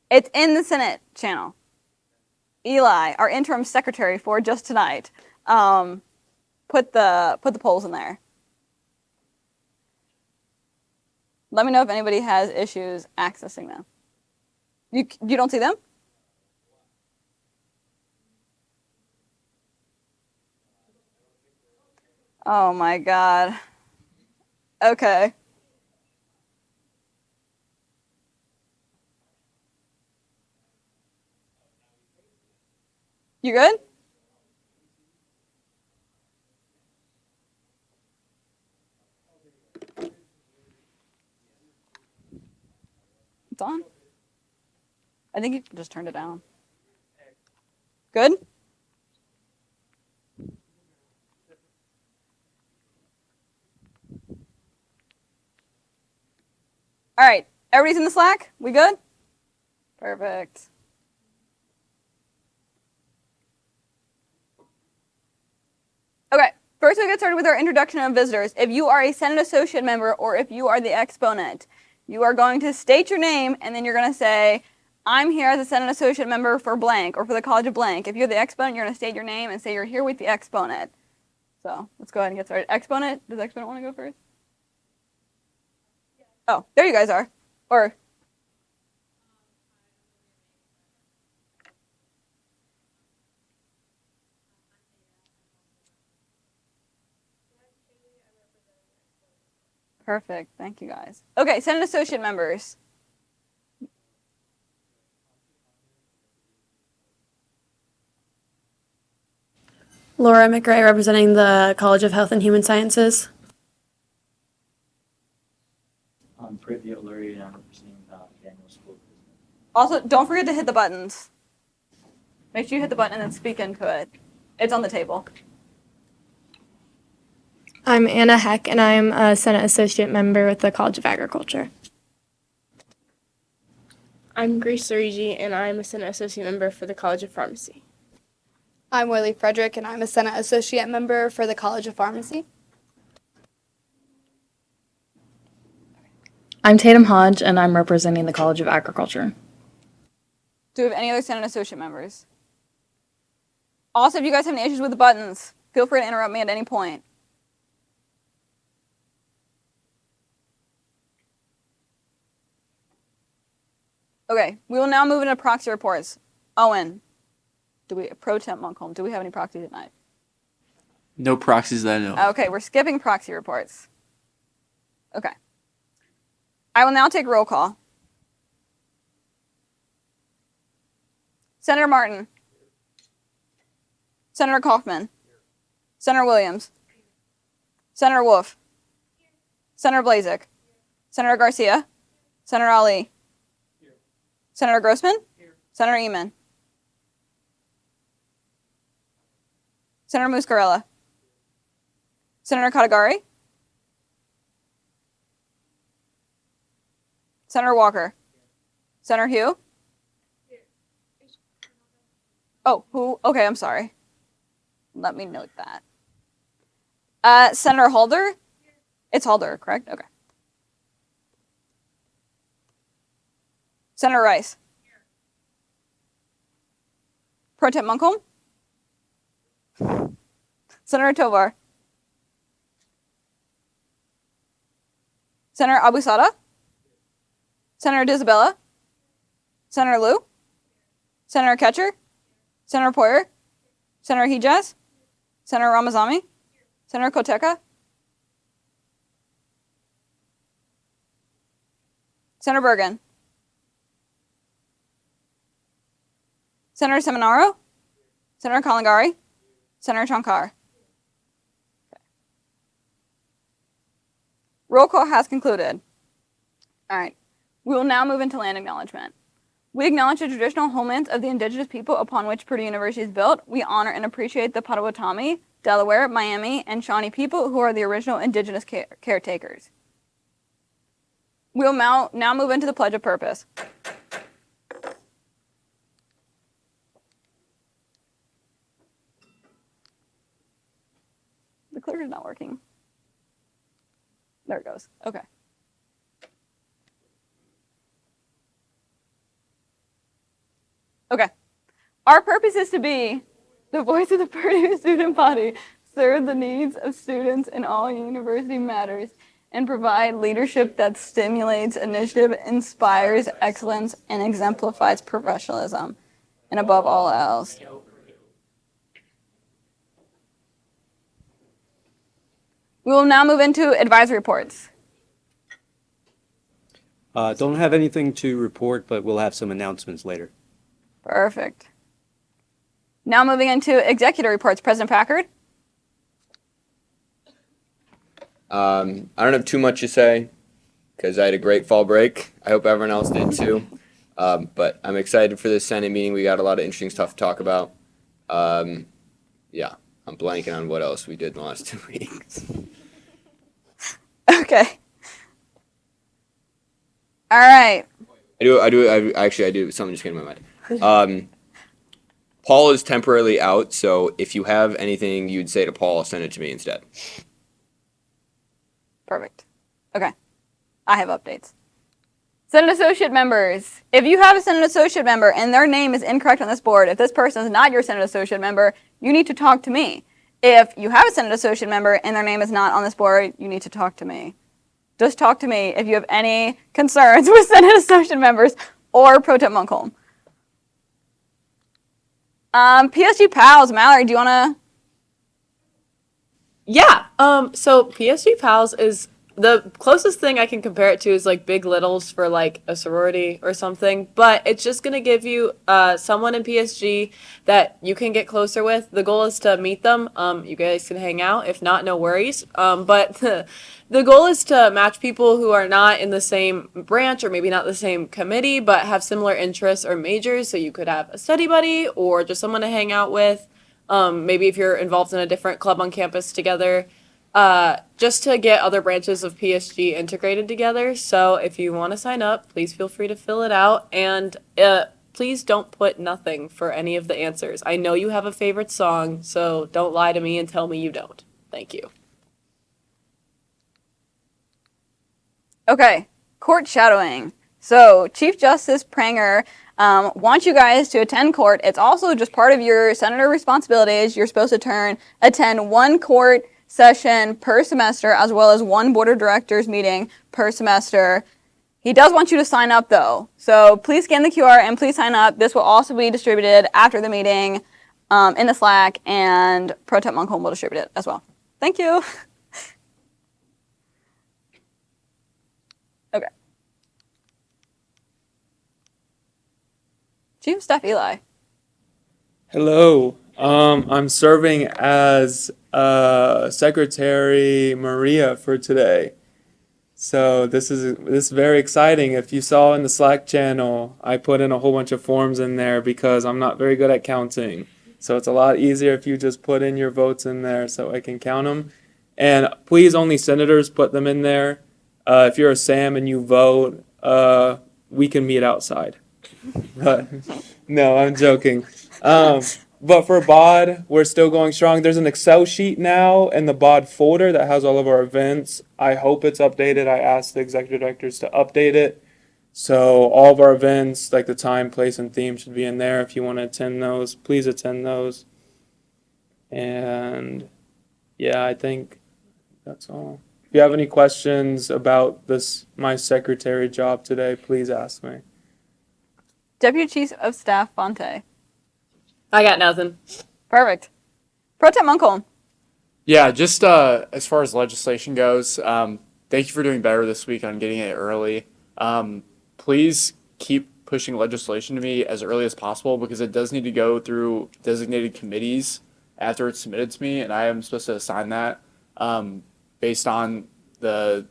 It's in the Senate channel. Eli, our interim secretary for just tonight, put the polls in there. Let me know if anybody has issues accessing them. You don't see them? Oh my God. Okay. You good? It's on. I think you just turned it down. Good? All right. Everybody's in the Slack? We good? Perfect. Okay. First, we get started with our introduction of visitors. If you are a Senate Associate Member or if you are the exponent, you are going to state your name and then you're going to say, I'm here as a Senate Associate Member for blank or for the College of blank. If you're the exponent, you're going to state your name and say you're here with the exponent. So let's go ahead and get started. Exponent, does exponent want to go first? Oh, there you guys are. Or perfect. Thank you guys. Okay, Senate Associate Members.
Laura McRae, representing the College of Health and Human Sciences.
I'm Prithia Lurie, and I'm representing the Daniel School of Business.
Also, don't forget to hit the buttons. Make sure you hit the button and then speak into it. It's on the table.
I'm Anna Heck, and I'm a Senate Associate Member with the College of Agriculture.
I'm Grace Sorigi, and I'm a Senate Associate Member for the College of Pharmacy.
I'm Willie Frederick, and I'm a Senate Associate Member for the College of Pharmacy.
I'm Tatum Hodge, and I'm representing the College of Agriculture.
Do we have any other Senate Associate Members? Also, if you guys have any issues with the buttons, feel free to interrupt me at any point. Okay, we will now move into proxy reports. Owen, Pro Temp Montcalm, do we have any proxies tonight?
No proxies that I know.
Okay, we're skipping proxy reports. Okay. I will now take roll call. Senator Martin. Senator Kaufman. Senator Williams. Senator Wolf. Senator Blazek. Senator Garcia. Senator Ali. Senator Grossman. Senator Eamon. Senator Muscarella. Senator Katagari. Senator Walker. Senator Hugh. Oh, who? Okay, I'm sorry. Let me note that. Senator Halder? It's Halder, correct? Okay. Senator Rice. Pro Temp Montcalm? Senator Tovar. Senator Abusada? Senator D'Isabella? Senator Liu? Senator Ketcher? Senator Poyer? Senator Hijaz? Senator Ramazami? Senator Koteka? Senator Bergen? Senator Seminaro? Senator Kalangari? Senator Shankar? Okay. Roll call has concluded. All right. We will now move into land acknowledgement. We acknowledge the traditional homelands of the indigenous people upon which Purdue University is built. We honor and appreciate the Potawatomi, Delaware, Miami, and Shawnee people who are the original indigenous caretakers. We will now move into the Pledge of Purpose. The clicker is not working. There it goes. Okay. Okay. Our purpose is to be the voice of the Purdue student body, serve the needs of students in all university matters, and provide leadership that stimulates initiative, inspires excellence, and exemplifies professionalism. And above all else. We will now move into advisory reports.
Don't have anything to report, but we'll have some announcements later.
Perfect. Now moving into executive reports. President Packard?
I don't have too much to say because I had a great fall break. I hope everyone else did too. But I'm excited for this Senate meeting. We got a lot of interesting stuff to talk about. Yeah, I'm blanking on what else we did in the last 2 weeks.
Okay. All right.
I do. Something just came to my mind. Paul is temporarily out, so if you have anything you'd say to Paul, send it to me instead.
Perfect. Okay. I have updates. Senate Associate members. If you have a Senate Associate member and their name is incorrect on this board, if this person is not your Senate Associate member, you need to talk to me. If you have a Senate Associate member and their name is not on this board, you need to talk to me. Just talk to me if you have any concerns with Senate Associate members or Pro Tem Munkholm. PSG Pals, Mallory, do you want to?
Yeah. So PSG Pals is the closest thing I can compare it to is like Big Littles for like a sorority or something, but it's just gonna give you someone in PSG that you can get closer with. The goal is to meet them. You guys can hang out. If not, no worries. But the goal is to match people who are not in the same branch or maybe not the same committee, but have similar interests or majors. So you could have a study buddy or just someone to hang out with. Maybe if you're involved in a different club on campus together. Just to get other branches of PSG integrated together. So if you want to sign up, please feel free to fill it out. And please don't put nothing for any of the answers. I know you have a favorite song, so don't lie to me and tell me you don't. Thank you.
Okay, court shadowing. So Chief Justice Pranger wants you guys to attend court. It's also just part of your senator responsibilities. You're supposed to attend one court session per semester, as well as one board of directors meeting per semester. He does want you to sign up though. So please scan the QR and please sign up. This will also be distributed after the meeting in the Slack, and Pro Tem Munkholm will distribute it as well. Thank you. Okay. Chief of Staff Eli.
Hello. I'm serving as Secretary Maria for today. So this is very exciting. If you saw in the Slack channel, I put in a whole bunch of forms in there because I'm not very good at counting. So it's a lot easier if you just put in your votes in there so I can count them. And please, only senators put them in there. If you're a Sam and you vote, we can meet outside. But no, I'm joking. But for BOD, we're still going strong. There's an Excel sheet now in the BOD folder that has all of our events. I hope it's updated. I asked the executive directors to update it. So all of our events, like the time, place, and theme should be in there. If you want to attend those, please attend those. And yeah, I think that's all. If you have any questions about my secretary job today, please ask me.
Deputy Chief of Staff Fonte.
I got nothing.
Perfect. Pro Tem Munkholm.
Yeah, just as far as legislation goes, thank you for doing better this week on getting it early. Please keep pushing legislation to me as early as possible because it does need to go through designated committees after it's submitted to me, and I am supposed to assign that based on the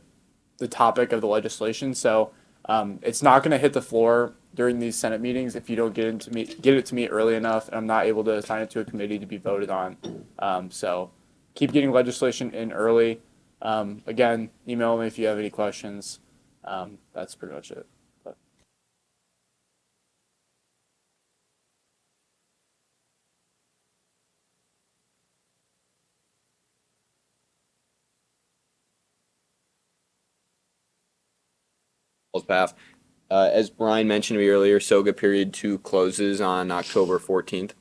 topic of the legislation. So it's not going to hit the floor during these Senate meetings if you don't get it to me early enough, and I'm not able to assign it to a committee to be voted on. So keep getting legislation in early. Again, email me if you have any questions. That's pretty much it.
Paul's behalf. As Brian mentioned to me earlier, SOGA Period 2 closes on October 14th.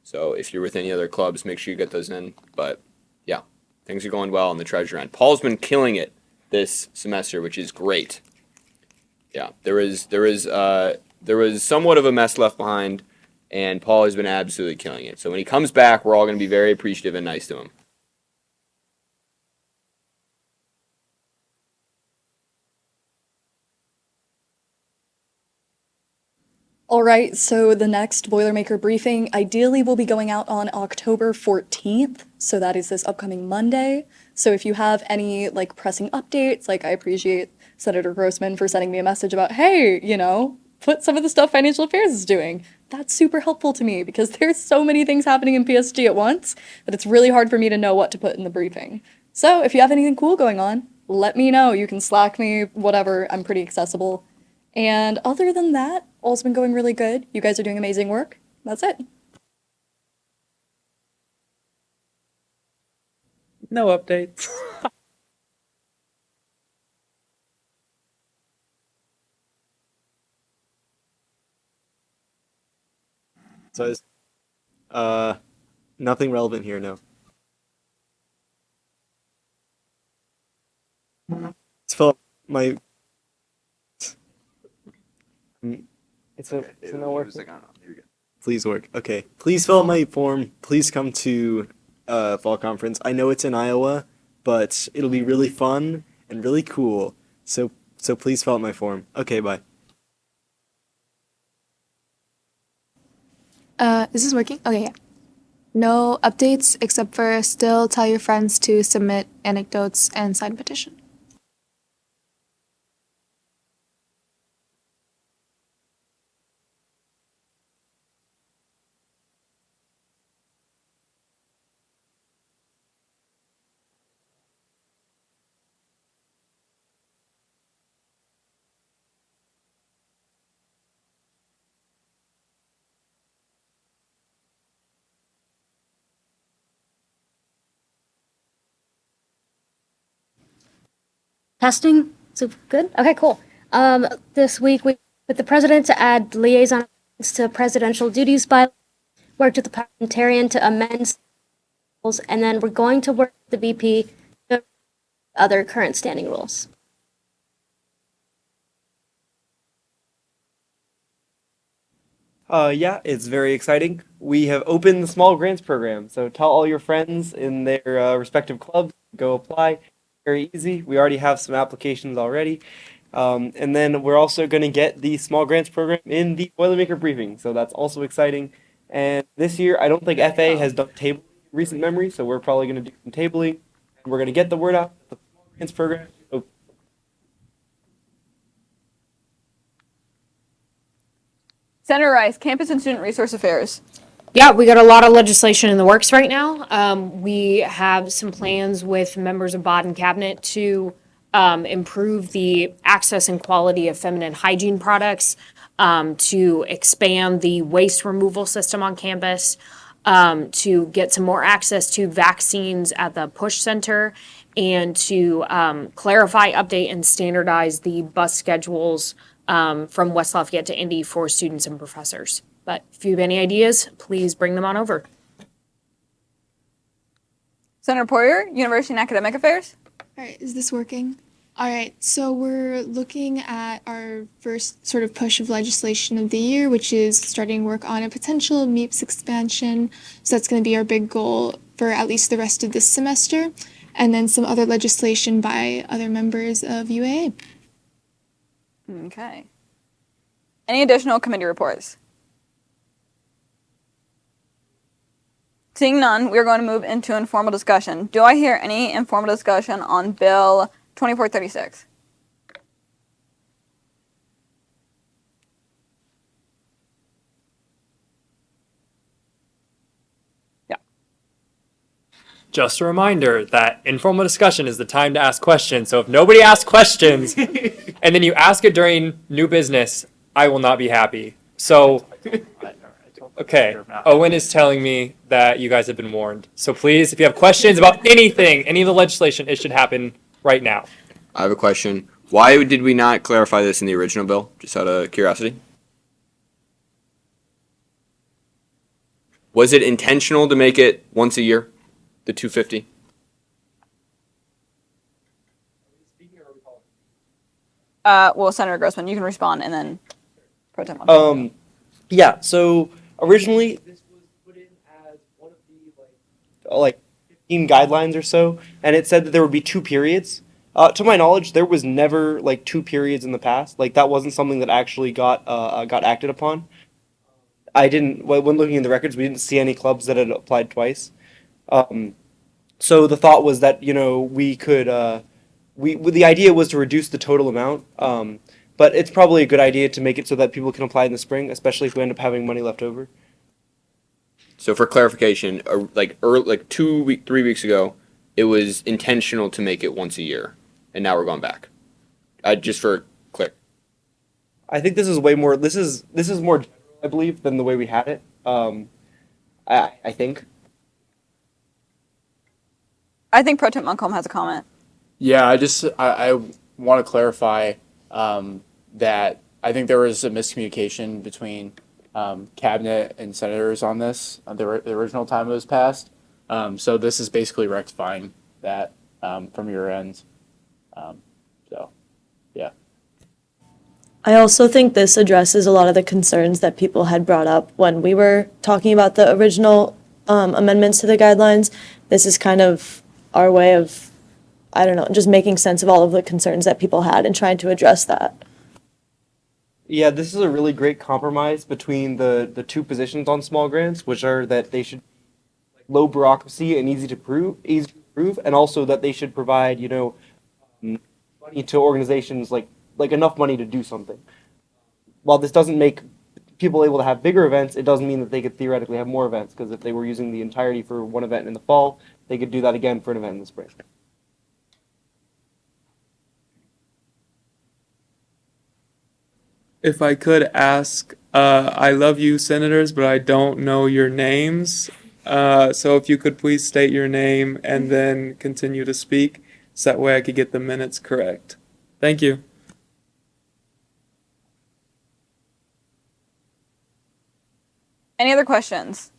So if you're with any other clubs, make sure you get those in. But yeah, things are going well on the treasure end. Paul's been killing it this semester, which is great. Yeah, there was somewhat of a mess left behind, and Paul has been absolutely killing it. So when he comes back, we're all going to be very appreciative and nice to him.
All right, so the next Boilermaker briefing ideally will be going out on October 14th, so that is this upcoming Monday. So if you have any like pressing updates, like I appreciate Senator Grossman for sending me a message about, hey, put some of the stuff Financial Affairs is doing. That's super helpful to me because there's so many things happening in PSG at once that it's really hard for me to know what to put in the briefing. So if you have anything cool going on, let me know. You can Slack me, whatever. I'm pretty accessible. And other than that, all's been going really good. You guys are doing amazing work. That's it.
No updates.
So, nothing relevant here, no. It's Philip, my. It's a no work. Please work. Okay. Please fill out my form. Please come to fall conference. I know it's in Iowa, but it'll be really fun and really cool. So please fill out my form. Okay, bye.
Is this working? Okay, yeah. No updates except for still tell your friends to submit anecdotes and sign petition.
Testing? So good? Okay, cool. This week we with the president to add liaison to presidential duties by worked with the parliamentarian to amend rules, and then we're going to work with the VP to other current standing rules.
Yeah, it's very exciting. We have opened the small grants program, so tell all your friends in their respective clubs, go apply. Very easy. We already have some applications already. And then we're also going to get the small grants program in the Boilermaker briefing, so that's also exciting. And this year, I don't think FA has done tabling in recent memory, so we're probably going to do some tabling. And we're going to get the word out, the small grants program. So
Senator Rice, Campus and Student Resource Affairs.
Yeah, we got a lot of legislation in the works right now. We have some plans with members of Baden Cabinet to improve the access and quality of feminine hygiene products, to expand the waste removal system on campus, to get some more access to vaccines at the Push Center, and to clarify, update, and standardize the bus schedules from West Lafayette to Indy for students and professors. But if you have any ideas, please bring them on over.
Senator Poirier, University and Academic Affairs.
All right, is this working? All right, so we're looking at our first sort of push of legislation of the year, which is starting work on a potential MEPS expansion. So that's going to be our big goal for at least the rest of this semester, and then some other legislation by other members of UAA.
Okay. Any additional committee reports? Seeing none, we are going to move into informal discussion. Do I hear any informal discussion on Bill 2436?
Yeah. Just a reminder that informal discussion is the time to ask questions. So if nobody asks questions and then you ask it during new business, I will not be happy. So, okay, Owen is telling me that you guys have been warned. So please, if you have questions about anything, any of the legislation, it should happen right now.
I have a question. Why did we not clarify this in the original bill? Just out of curiosity. Was it intentional to make it once a year, the 250?
Well, Senator Grossman, you can respond, and then Pro Tem Montcalm.
Yeah. So originally, this was put in as one of the like 15 guidelines or so, and it said that there would be 2 periods. To my knowledge, there was never like 2 periods in the past. Like that wasn't something that actually got acted upon. I didn't when looking in the records, we didn't see any clubs that had applied twice. So the thought was that we could the idea was to reduce the total amount. But it's probably a good idea to make it so that people can apply in the spring, especially if we end up having money left over.
So for clarification, like 3 weeks ago, it was intentional to make it once a year, and now we're going back. Just for clear.
I think this is way more. This is more general, I believe, than the way we had it. I think.
I think Pro Tem Montcalm has a comment.
Yeah, I want to clarify that I think there was a miscommunication between cabinet and senators on this. The original time it was passed. So this is basically rectifying that from your end. So, yeah.
I also think this addresses a lot of the concerns that people had brought up when we were talking about the original amendments to the guidelines. This is kind of our way of, I don't know, just making sense of all of the concerns that people had and trying to address that.
Yeah, this is a really great compromise between the two positions on small grants, which are that they should be low bureaucracy and easy to prove, and also that they should provide money to organizations like enough money to do something. While this doesn't make people able to have bigger events, it doesn't mean that they could theoretically have more events, because if they were using the entirety for one event in the fall, they could do that again for an event in the spring.
If I could ask, I love you, senators, but I don't know your names. So if you could please state your name and then continue to speak, so that way I could get the minutes correct. Thank you.
Any other questions?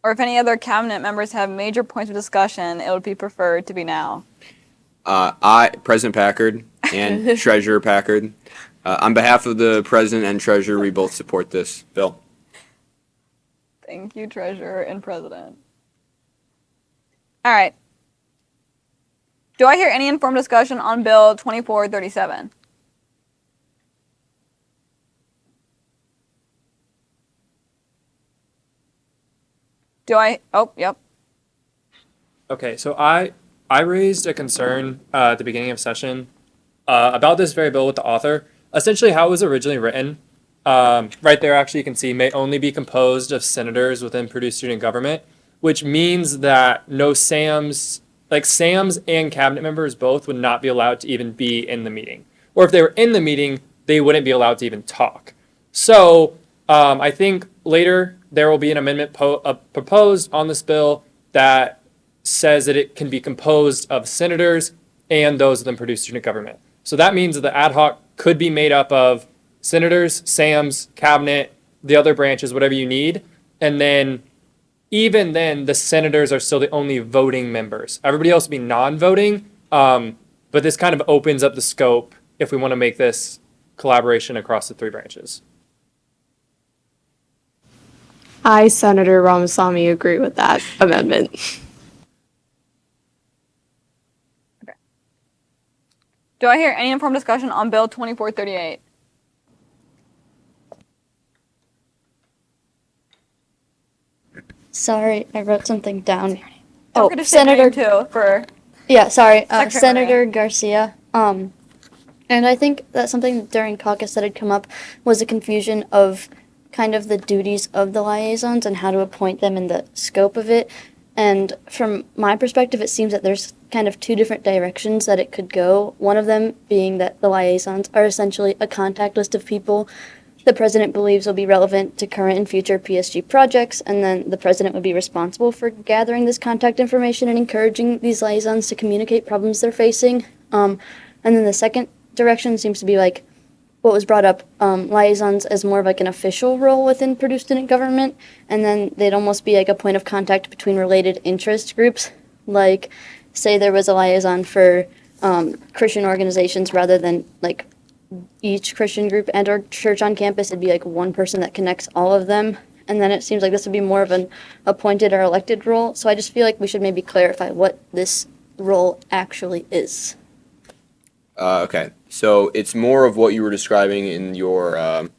Or if any other cabinet members have major points of discussion, it would be preferred to be now.
President Packard and Treasurer Packard, on behalf of the President and Treasurer, we both support this bill.
Thank you, Treasurer and President. All right. Do I hear any informed discussion on Bill 2437? Oh, yep.
Okay, so I raised a concern at the beginning of session about this very bill with the author. Essentially, how it was originally written, right there, actually, you can see may only be composed of senators within Purdue student government, which means that no SAMs, like SAMs and cabinet members both would not be allowed to even be in the meeting. Or if they were in the meeting, they wouldn't be allowed to even talk. So I think later there will be an amendment proposed on this bill that says that it can be composed of senators and those within Purdue student government. So that means that the ad hoc could be made up of senators, SAMs, cabinet, the other branches, whatever you need. And then even then, the senators are still the only voting members. Everybody else will be non-voting, but this kind of opens up the scope if we want to make this collaboration across the three branches.
I, Senator Ramaswamy, agree with that amendment.
Okay. Do I hear any informed discussion on Bill 2438?
Sorry, I wrote something down.
Don't forget to say your name, too, for
Yeah, sorry,
Secretary.
Senator Garcia. And I think that something during caucus that had come up was a confusion of kind of the duties of the liaisons and how to appoint them and the scope of it. And from my perspective, it seems that there's kind of two different directions that it could go. One of them being that the liaisons are essentially a contact list of people the president believes will be relevant to current and future PSG projects, and then the president would be responsible for gathering this contact information and encouraging these liaisons to communicate problems they're facing. And then the second direction seems to be like what was brought up, liaisons as more of like an official role within Purdue student government, and then they'd almost be like a point of contact between related interest groups. Like, say there was a liaison for Christian organizations rather than like each Christian group and or church on campus, it'd be like one person that connects all of them. And then it seems like this would be more of an appointed or elected role. So I just feel like we should maybe clarify what this role actually is.
Okay, so it's more of what you were describing in your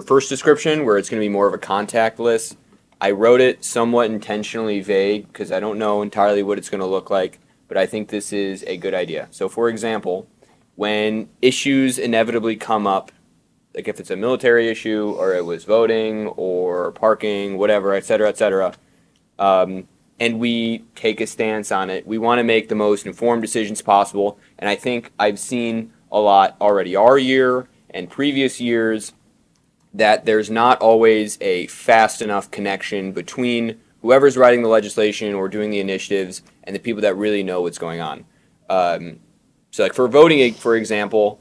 first description, where it's going to be more of a contact list. I wrote it somewhat intentionally vague because I don't know entirely what it's going to look like, but I think this is a good idea. So, for example, when issues inevitably come up, like if it's a military issue or it was voting or parking, whatever, et cetera, and we take a stance on it, we want to make the most informed decisions possible. And I think I've seen a lot already our year and previous years that there's not always a fast enough connection between whoever's writing the legislation or doing the initiatives and the people that really know what's going on. So like for voting, for example,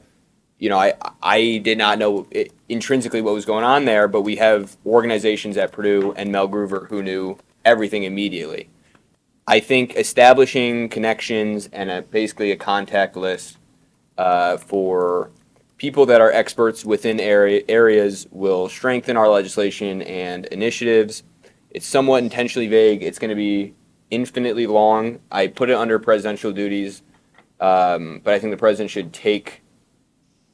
you know, I did not know intrinsically what was going on there, but we have organizations at Purdue and Mel Groover who knew everything immediately. I think establishing connections and basically a contact list for people that are experts within areas will strengthen our legislation and initiatives. It's somewhat intentionally vague. It's going to be infinitely long. I put it under presidential duties, but I think the president should take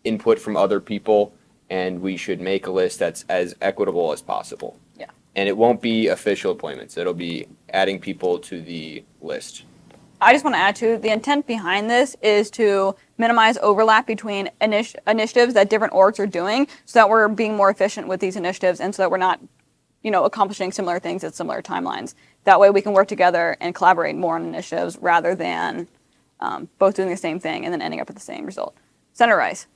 input from other people, and we should make a list that's as equitable as possible.
Yeah.
And it won't be official appointments. It'll be adding people to the list.
I just want to add to the intent behind this is to minimize overlap between initiatives that different orgs are doing so that we're being more efficient with these initiatives and so that we're not, you know, accomplishing similar things at similar timelines. That way we can work together and collaborate more on initiatives rather than both doing the same thing and then ending up at the same result. Senator Rice.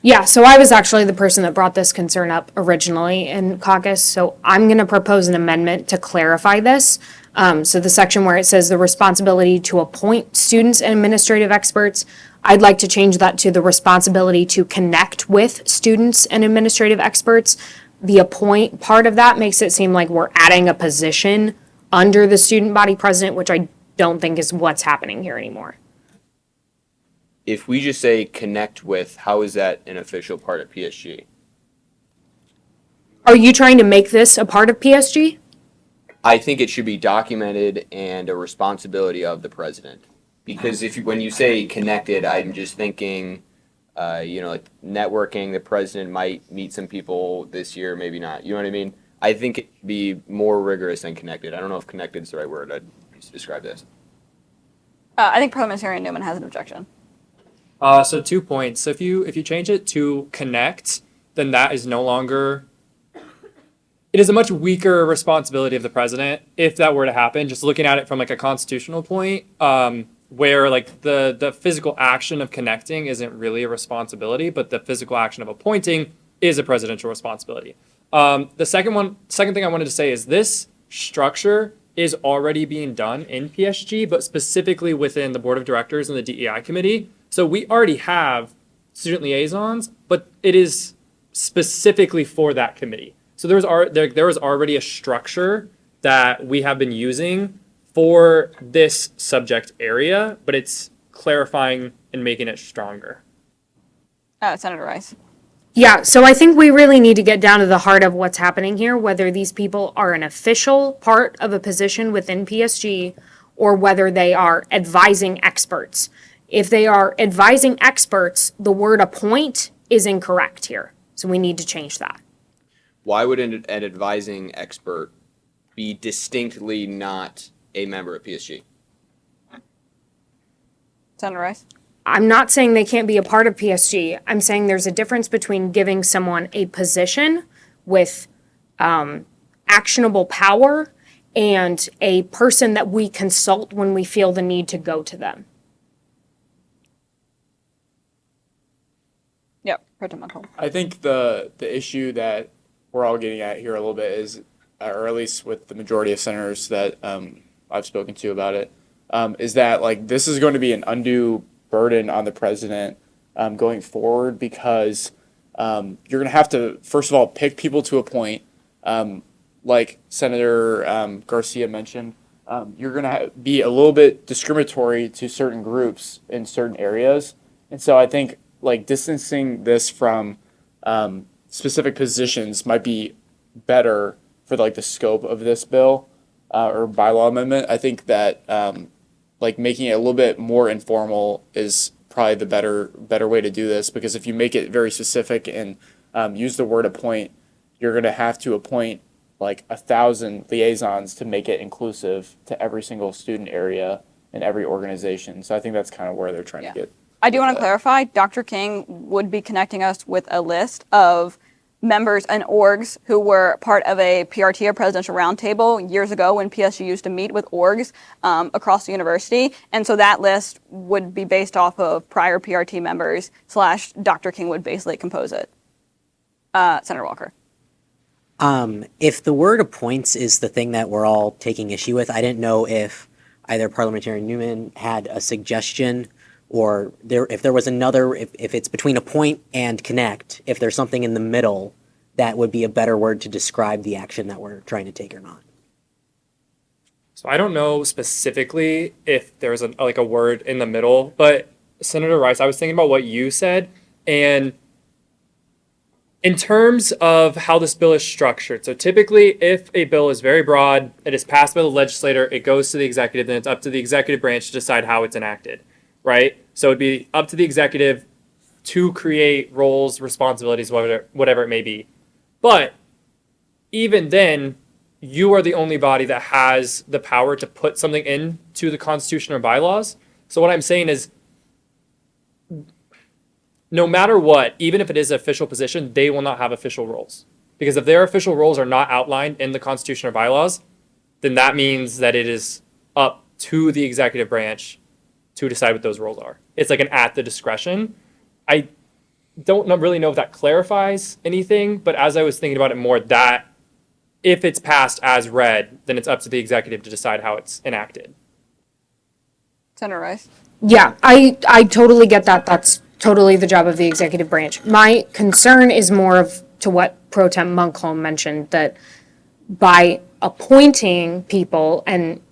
Yeah, so I was actually the person that brought this concern up originally in caucus, so I'm going to propose an amendment to clarify this. So the section where it says the responsibility to appoint students and administrative experts, I'd like to change that to the responsibility to connect with students and administrative experts. The appoint part of that makes it seem like we're adding a position under the student body president, which I don't think is what's happening here anymore.
If we just say connect with, how is that an official part of PSG?
Are you trying to make this a part of PSG?
I think it should be documented and a responsibility of the president. Because when you say connected, I'm just thinking, like networking. The president might meet some people this year, maybe not. You know what I mean? I think it should be more rigorous than connected. I don't know if connected is the right word. I'd use to describe this.
I think Parliamentarian Newman has an objection.
So 2 points. So if you change it to connect, then that is no longer. It is a much weaker responsibility of the president if that were to happen. Just looking at it from like a constitutional point, where like the physical action of connecting isn't really a responsibility, but the physical action of appointing is a presidential responsibility. The second thing I wanted to say is this structure is already being done in PSG, but specifically within the board of directors and the DEI committee. So we already have student liaisons, but it is specifically for that committee. So there was already a structure that we have been using for this subject area, but it's clarifying and making it stronger.
Senator Rice.
Yeah, so I think we really need to get down to the heart of what's happening here, whether these people are an official part of a position within PSG or whether they are advising experts. If they are advising experts, the word appoint is incorrect here. So we need to change that.
Why would an advising expert be distinctly not a member of PSG?
Senator Rice.
I'm not saying they can't be a part of PSG. I'm saying there's a difference between giving someone a position with actionable power and a person that we consult when we feel the need to go to them.
Yep, Pro Tem Muckle.
I think the issue that we're all getting at here a little bit is, or at least with the majority of senators that I've spoken to about it, is that like this is going to be an undue burden on the president going forward because you're going to have to, first of all, pick people to appoint, like Senator Garcia mentioned. You're going to be a little bit discriminatory to certain groups in certain areas. And so I think like distancing this from specific positions might be better for like the scope of this bill or bylaw amendment. I think that like making it a little bit more informal is probably the better way to do this, because if you make it very specific and use the word appoint, you're going to have to appoint like 1,000 liaisons to make it inclusive to every single student area and every organization. So I think that's kind of where they're trying to get.
I do want to clarify, Dr. King would be connecting us with a list of members and orgs who were part of a PRT or presidential roundtable years ago when PSG used to meet with orgs across the university. And so that list would be based off of prior PRT members / Dr. King would basically compose it. Senator Walker.
If the word appoints is the thing that we're all taking issue with, I didn't know if either Parliamentarian Newman had a suggestion or if there was another, if it's between appoint and connect, if there's something in the middle that would be a better word to describe the action that we're trying to take or not.
So I don't know specifically if there's a word in the middle, but Senator Rice, I was thinking about what you said, and in terms of how this bill is structured, so typically if a bill is very broad, it is passed by the legislator, it goes to the executive, then it's up to the executive branch to decide how it's enacted, right? So it'd be up to the executive to create roles, responsibilities, whatever it may be. But even then, you are the only body that has the power to put something into the Constitution or bylaws. So what I'm saying is, no matter what, even if it is an official position, they will not have official roles. Because if their official roles are not outlined in the Constitution or bylaws, then that means that it is up to the executive branch to decide what those roles are. It's like an at the discretion. I don't really know if that clarifies anything, but as I was thinking about it more, that if it's passed as read, then it's up to the executive to decide how it's enacted.
Senator Rice.
Yeah, I totally get that. That's totally the job of the executive branch. My concern is more of to what Pro Tem Munkholm mentioned, that by appointing people, and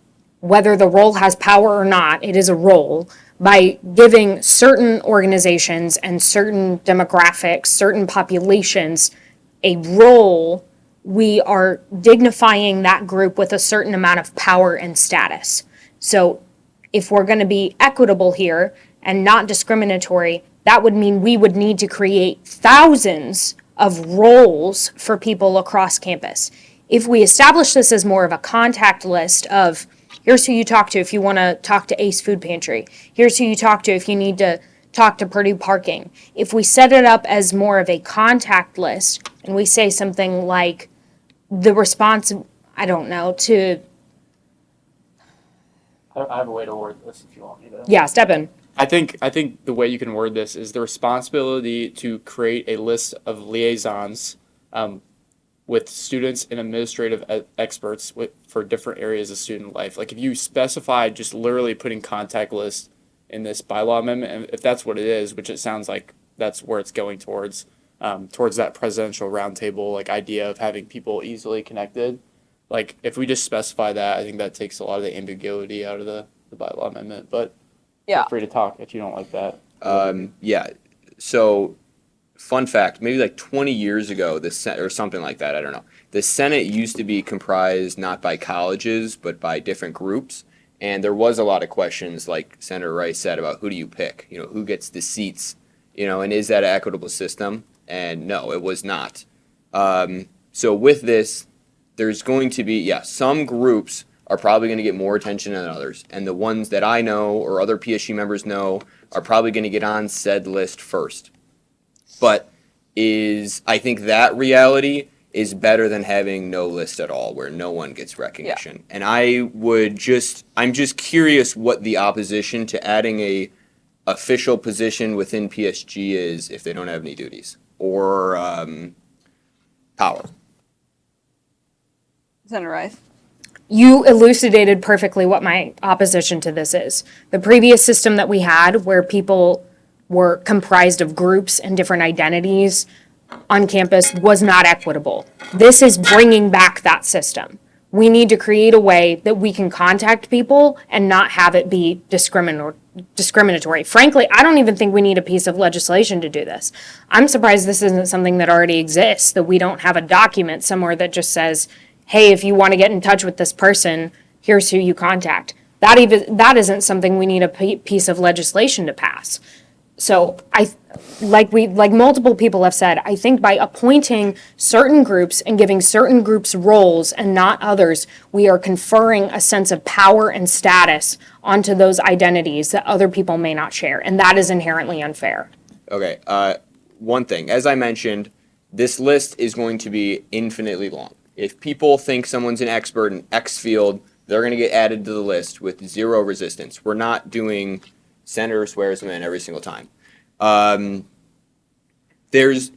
whether the role has power or not, it is a role, by giving certain organizations and certain demographics, certain populations a role, we are dignifying that group with a certain amount of power and status. So if we're going to be equitable here and not discriminatory, that would mean we would need to create thousands of roles for people across campus. If we establish this as more of a contact list of, here's who you talk to if you want to talk to Ace Food Pantry, here's who you talk to if you need to talk to Purdue Parking. If we set it up as more of a contact list and we say something like the response, I don't know, to...
I have a way to word this if you want me to.
Yeah, step in.
I think the way you can word this is the responsibility to create a list of liaisons with students and administrative experts for different areas of student life. Like if you specify just literally putting contact list in this bylaw amendment, and if that's what it is, which it sounds like that's where it's going towards that presidential roundtable like idea of having people easily connected. Like if we just specify that, I think that takes a lot of the ambiguity out of the bylaw amendment. But feel free to talk if you don't like that.
Yeah. So, fun fact, maybe like 20 years ago, or something like that, I don't know. The Senate used to be comprised not by colleges, but by different groups. And there was a lot of questions, like Senator Rice said, about who do you pick? You know, who gets the seats? You know, and is that an equitable system? And no, it was not. So with this, there's going to be, some groups are probably going to get more attention than others. And the ones that I know or other PSG members know are probably going to get on said list first. But I think that reality is better than having no list at all, where no one gets recognition. Yeah. And I'm just curious what the opposition to adding a official position within PSG is if they don't have any duties or power.
Senator Rice.
you elucidated perfectly what my opposition to this is. The previous system that we had, where people were comprised of groups and different identities on campus, was not equitable. This is bringing back that system. We need to create a way that we can contact people and not have it be discriminatory. Frankly, I don't even think we need a piece of legislation to do this. I'm surprised this isn't something that already exists, that we don't have a document somewhere that just says, hey, if you want to get in touch with this person, here's who you contact. That isn't something we need a piece of legislation to pass. So like multiple people have said, I think by appointing certain groups and giving certain groups roles and not others, we are conferring a sense of power and status onto those identities that other people may not share, and that is inherently unfair.
Okay, one thing, as I mentioned, this list is going to be infinitely long. If people think someone's an expert in X field, they're going to get added to the list with zero resistance. We're not doing Senator swears them in every single time. There's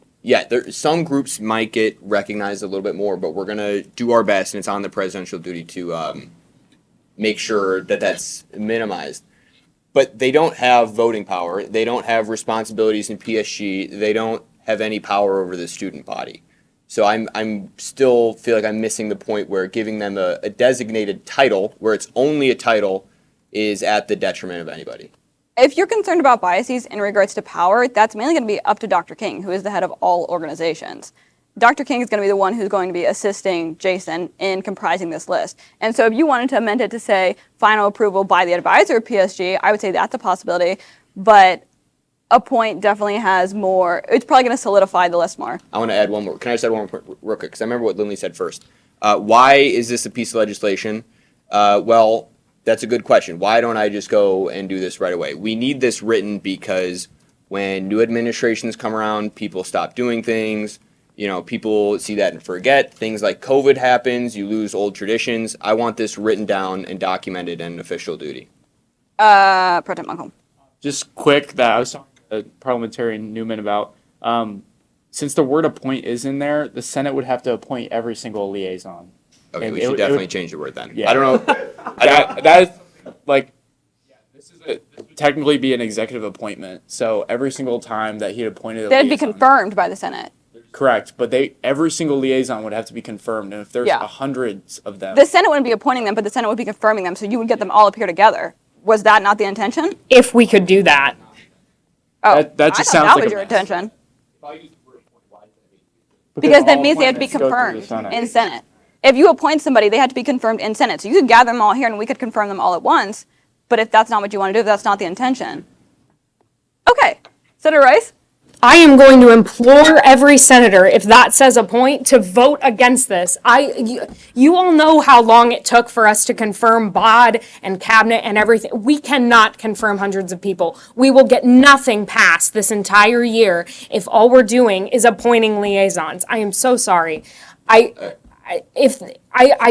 some groups might get recognized a little bit more, but we're going to do our best, and it's on the presidential duty to make sure that that's minimized. But they don't have voting power. They don't have responsibilities in PSG. They don't have any power over the student body. So I'm still feel like I'm missing the point where giving them a designated title, where it's only a title, is at the detriment of anybody.
If you're concerned about biases in regards to power, that's mainly going to be up to Dr. King, who is the head of all organizations. Dr. King is going to be the one who's going to be assisting Jason in comprising this list. And so if you wanted to amend it to say final approval by the advisor of PSG, I would say that's a possibility. But a point definitely has more. It's probably going to solidify the list more.
I want to add one more. Can I just add one more real quick? Because I remember what Lindley said first. Why is this a piece of legislation? Well, that's a good question. Why don't I just go and do this right away? We need this written because when new administrations come around, people stop doing things. You know, people see that and forget. Things like COVID happens, you lose old traditions. I want this written down and documented in official duty.
Pro Tem Malcolm.
Just quick, that I was talking to Parliamentarian Newman about, since the word appoint is in there, the Senate would have to appoint every single liaison.
Okay, we should definitely change the word then.
Yeah.
I don't know.
That is like, this would technically be an executive appointment. So every single time that he had appointed a
They'd be
liaison,
confirmed by the Senate.
correct, but every single liaison would have to be confirmed, and if there's hundreds of them,
The Senate wouldn't be appointing them, but the Senate would be confirming them, so you would get them all up here together. Was that not the intention?
If we could do that.
Oh,
that just
I thought
sounds
that
like
was
a
your
mess.
intention. Because that
all
means they have to be
appointments go through
confirmed
the Senate.
in Senate. If you appoint somebody, they have to be confirmed in Senate. So you could gather them all here and we could confirm them all at once. But if that's not what you want to do, if that's not the intention. Okay. Senator Rice?
I am going to implore every senator, if that says a point, to vote against this. You all know how long it took for us to confirm BOD and cabinet and everything. We cannot confirm hundreds of people. We will get nothing passed this entire year if all we're doing is appointing liaisons. I am so sorry. I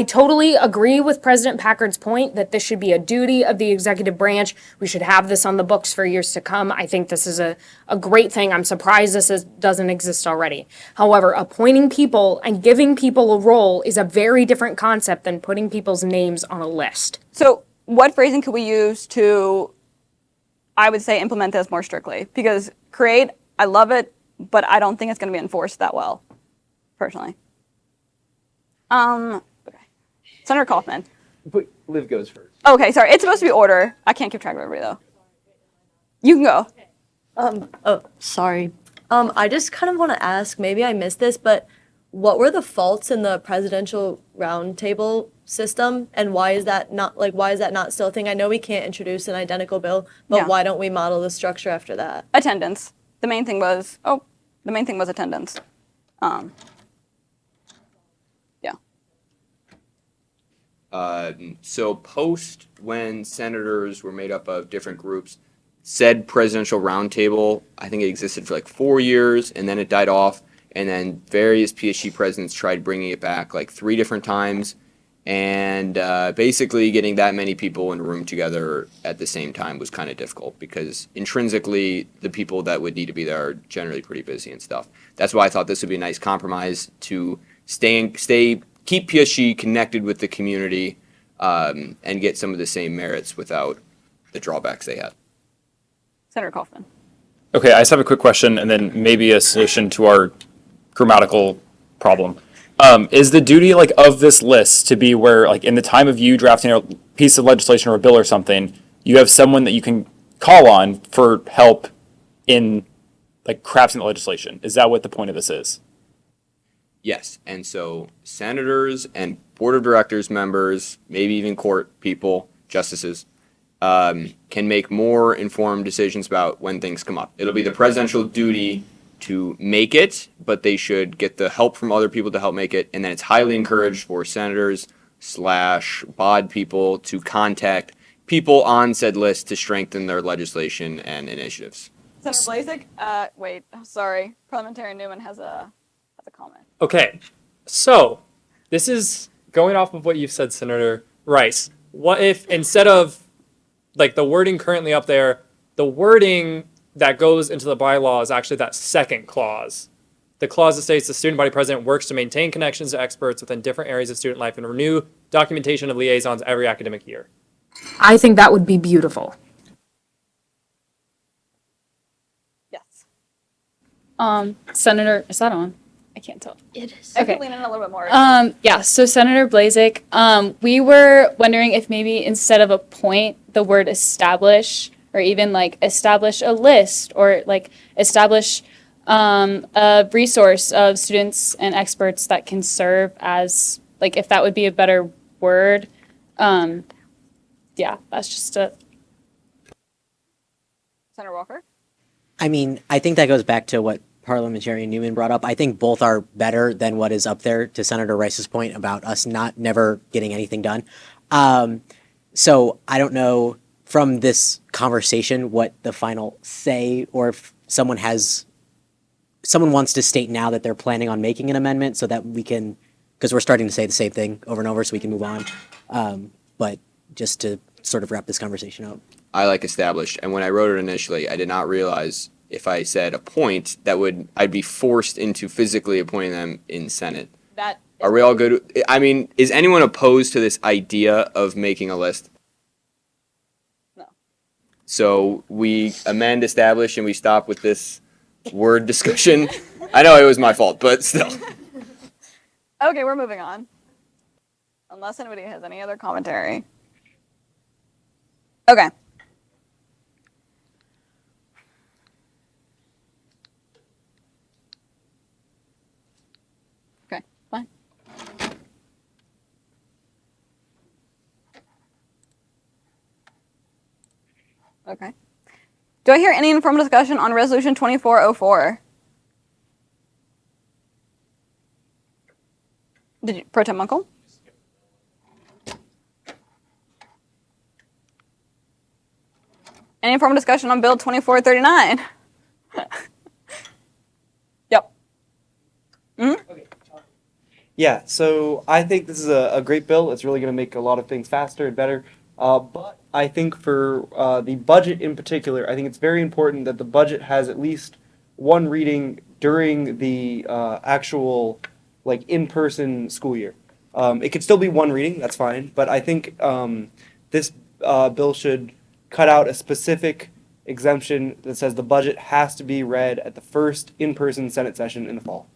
totally agree with President Packard's point that this should be a duty of the executive branch. We should have this on the books for years to come. I think this is a great thing. I'm surprised doesn't exist already. However, appointing people and giving people a role is a very different concept than putting people's names on a list.
So what phrasing could we use to, I would say, implement this more strictly? Because create, I love it, but I don't think it's going to be enforced that well, personally. Okay. Senator Kaufman.
Liv goes first.
Okay, sorry. It's supposed to be order. I can't keep track of everybody, though. You can go.
Oh, sorry. I just kind of want to ask, maybe I missed this, but what were the faults in the presidential roundtable system, and why is that not still a thing? I know we can't introduce an identical bill, but why don't we model the structure after that?
Attendance. The main thing was attendance.
So post when senators were made up of different groups, said presidential roundtable, I think it existed for like 4 years and then it died off. And then various PSG presidents tried bringing it back like 3 different times. And basically getting that many people in a room together at the same time was kind of difficult because intrinsically the people that would need to be there are generally pretty busy and stuff. That's why I thought this would be a nice compromise to keep PSG connected with the community, and get some of the same merits without the drawbacks they had.
Senator Kaufman.
Okay, I just have a quick question and then maybe a solution to our grammatical problem. Is the duty like of this list to be where like in the time of you drafting a piece of legislation or a bill or something, you have someone that you can call on for help in like crafting the legislation? Is that what the point of this is?
Yes, and so senators and board of directors members, maybe even court people, justices, can make more informed decisions about when things come up. It'll be the presidential duty to make it, but they should get the help from other people to help make it. And then it's highly encouraged for senators / bod people to contact people on said list to strengthen their legislation and initiatives.
Senator Blazek, wait, sorry. Parliamentarian Newman has a comment.
Okay, so this is going off of what you've said, Senator Rice. What if instead of like the wording currently up there, the wording that goes into the bylaw is actually that second clause? The clause that states the student body president works to maintain connections to experts within different areas of student life and renew documentation of liaisons every academic year.
I think that would be beautiful.
Yes.
Senator, is that on? I can't tell.
It is.
I
Okay.
can lean in a little bit more.
Yeah, so Senator Blazek, we were wondering if maybe instead of appoint, the word establish, or even like establish a list, or like establish a resource of students and experts that can serve as, like, if that would be a better word. Yeah, that's just a.
Senator Walker?
I mean, I think that goes back to what Parliamentarian Newman brought up. I think both are better than what is up there, to Senator Rice's point about us never getting anything done. So I don't know from this conversation what the final say, or if someone wants to state now that they're planning on making an amendment so that we can, because we're starting to say the same thing over and over, so we can move on. But just to sort of wrap this conversation up.
I like established, and when I wrote it initially, I did not realize if I said appoint, I'd be forced into physically appointing them in Senate.
That
Are we all good? I mean, is anyone opposed to this idea of making a list?
No.
So we amend establish and we stop with this word discussion. I know it was my fault, but still.
Okay, we're moving on. Unless anybody has any other commentary. Okay. Okay, fine. Okay. Do I hear any informal discussion on Resolution 2404? Did you, Pro Tem Uncle? Any informal discussion on Bill 2439? Yep. Mm-hmm.
Yeah, so I think this is a great bill. It's really going to make a lot of things faster and better. But I think for the budget in particular, I think it's very important that the budget has at least one reading during the actual in-person school year. It could still be one reading, that's fine. But I think this bill should cut out a specific exemption that says the budget has to be read at the first in-person Senate session in the fall.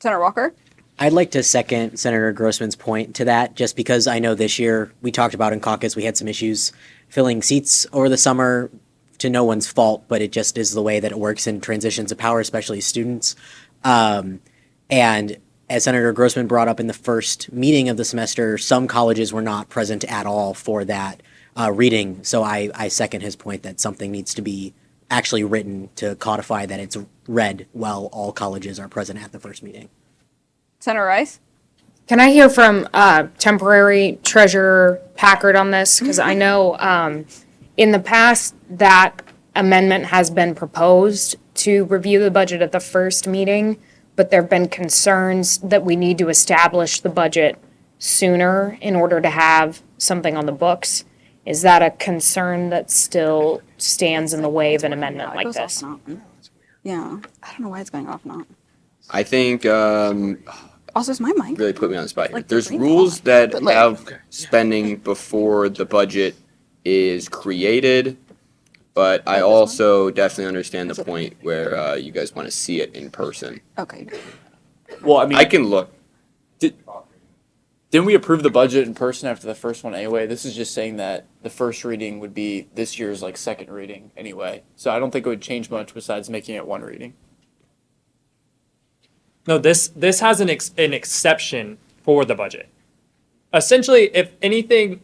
Senator Walker?
I'd like to second Senator Grossman's point to that, just because I know this year, we talked about in caucus, we had some issues filling seats over the summer, to no one's fault, but it just is the way that it works in transitions of power, especially students. And as Senator Grossman brought up in the first meeting of the semester, some colleges were not present at all for that reading. So I second his point that something needs to be actually written to codify that it's read while all colleges are present at the first meeting.
Senator Rice?
Can I hear from temporary treasurer Packard on this? Because I know in the past that amendment has been proposed to review the budget at the first meeting, but there have been concerns that we need to establish the budget sooner in order to have something on the books. Is that a concern that still stands in the way of an amendment like this?
Yeah, I don't know why it's going off now.
I think
Also, is my mic?
really put me on the spot here.
Like, the
There's
green's
rules
on,
that
but, like-
have spending before the budget is created, but I also definitely understand the point where you guys want to see it in person.
Okay.
Well, I mean,
I can look.
Didn't we approve the budget in person after the first one anyway? This is just saying that the first reading would be this year's like second reading anyway. So I don't think it would change much besides making it one reading.
No, this has an exception for the budget. Essentially, if anything,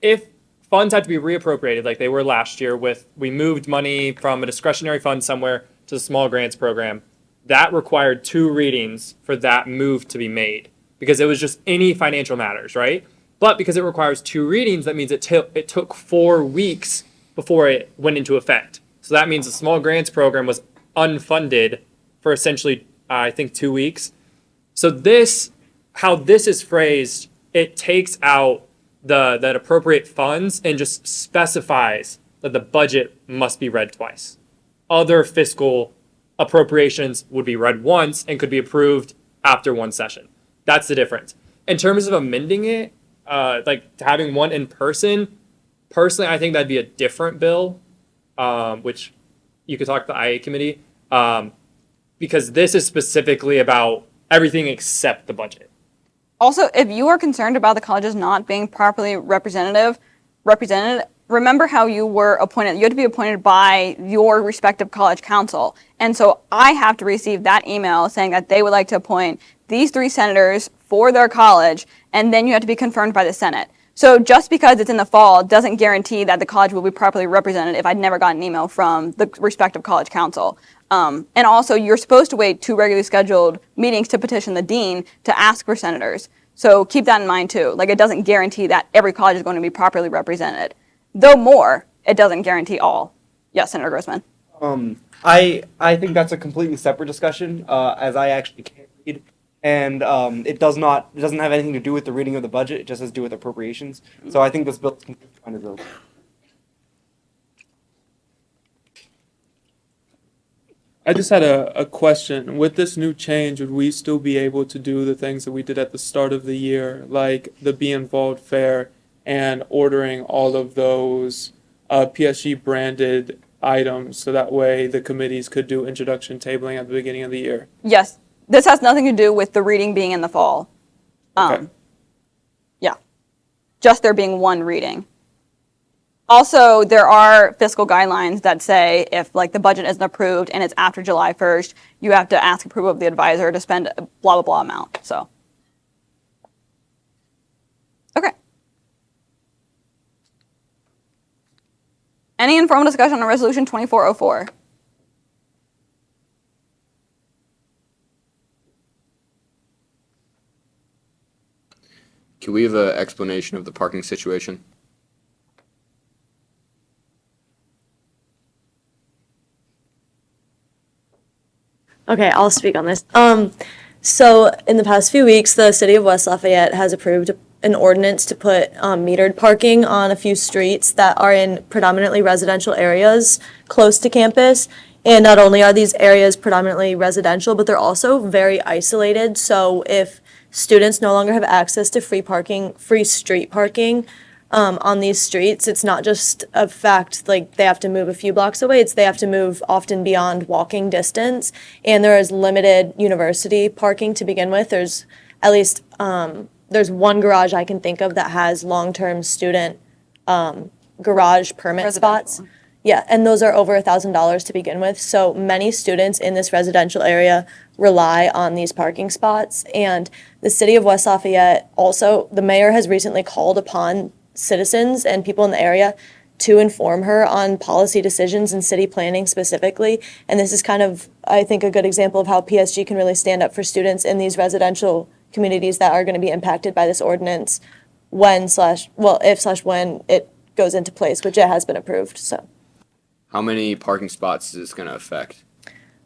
if funds have to be reappropriated like they were last year we moved money from a discretionary fund somewhere to the small grants program, that required 2 readings for that move to be made because it was just any financial matters, right? But because it requires 2 readings, that means it took 4 weeks before it went into effect. So that means the small grants program was unfunded for essentially, I think, 2 weeks. So how this is phrased, it takes out that appropriate funds and just specifies that the budget must be read twice. Other fiscal appropriations would be read once and could be approved after one session. That's the difference. In terms of amending it, like having one in person, personally, I think that'd be a different bill, which you could talk to the IA committee, because this is specifically about everything except the budget.
Also, if you are concerned about the colleges not being properly represented, remember how you were appointed. You had to be appointed by your respective college council. And so I have to receive that email saying that they would like to appoint these 3 senators for their college, and then you have to be confirmed by the Senate. So just because it's in the fall doesn't guarantee that the college will be properly represented if I'd never gotten an email from the respective college council. And also, you're supposed to wait 2 regularly scheduled meetings to petition the dean to ask for senators. So keep that in mind too. Like, it doesn't guarantee that every college is going to be properly represented. Though more, it doesn't guarantee all. Yes, Senator Grossman.
I think that's a completely separate discussion, as I actually can't read, and it doesn't have anything to do with the reading of the budget. It just has to do with appropriations. So I think this bill is completely unreasonable.
I just had a question. With this new change, would we still be able to do the things that we did at the start of the year, like the Be Involved Fair and ordering all of those PSG branded items so that way the committees could do introduction tabling at the beginning of the year?
Yes. This has nothing to do with the reading being in the fall.
Okay.
Yeah. Just there being one reading. Also, there are fiscal guidelines that say if like the budget isn't approved and it's after July 1st, you have to ask approval of the advisor to spend a blah, blah, blah amount. So, okay. Any informal discussion on Resolution 2404?
Can we have an explanation of the parking situation?
Okay, I'll speak on this. So in the past few weeks, the city of West Lafayette has approved an ordinance to put metered parking on a few streets that are in predominantly residential areas close to campus. And not only are these areas predominantly residential, but they're also very isolated. So if students no longer have access to free street parking, on these streets, it's not just a fact like they have to move a few blocks away, it's they have to move often beyond walking distance, and there is limited university parking to begin with. There's at least there's one garage I can think of that has long-term student garage permit spots. Yeah, and those are over $1,000 to begin with. So many students in this residential area rely on these parking spots. And the city of West Lafayette also, the mayor has recently called upon citizens and people in the area to inform her on policy decisions and city planning specifically. And this is kind of, I think, a good example of how PSG can really stand up for students in these residential communities that are going to be impacted by this ordinance if/when it goes into place, which it has been approved, so.
How many parking spots is this going to affect?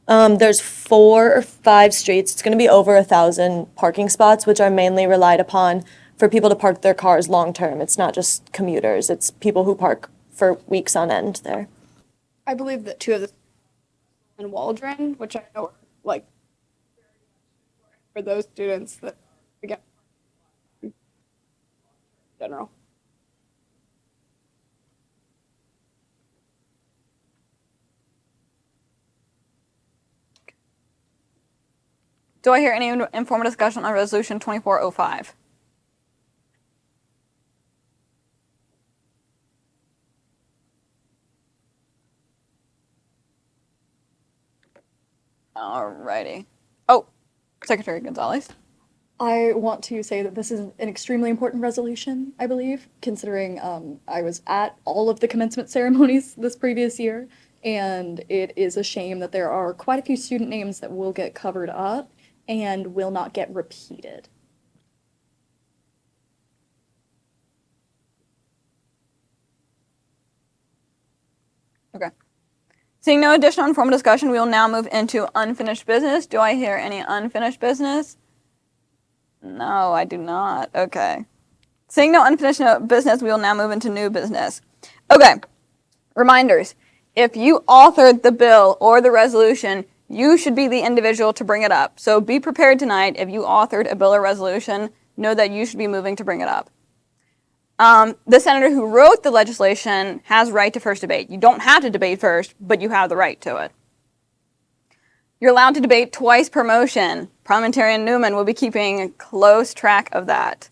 There's 4 or 5 streets. It's going to be over 1,000 parking spots, which are mainly relied upon for people to park their cars long term. It's not just commuters. It's people who park for weeks on end there.
I believe that 2 of the
and Waldron, which I know are like for those students that get in general.
Do I hear any informal discussion on Resolution 2405? Alrighty. Oh, Secretary Gonzalez.
I want to say that this is an extremely important resolution, I believe, considering I was at all of the commencement ceremonies this previous year, and it is a shame that there are quite a few student names that will get covered up and will not get repeated.
Okay. Seeing no additional informal discussion, we will now move into unfinished business. Do I hear any unfinished business? No, I do not. Okay. Seeing no unfinished business, we will now move into new business. Okay. Reminders. If you authored the bill or the resolution, you should be the individual to bring it up. So be prepared tonight. If you authored a bill or resolution, know that you should be moving to bring it up. The senator who wrote the legislation has right to first debate. You don't have to debate first, but you have the right to it. You're allowed to debate twice per motion. Parliamentarian Newman will be keeping close track of that.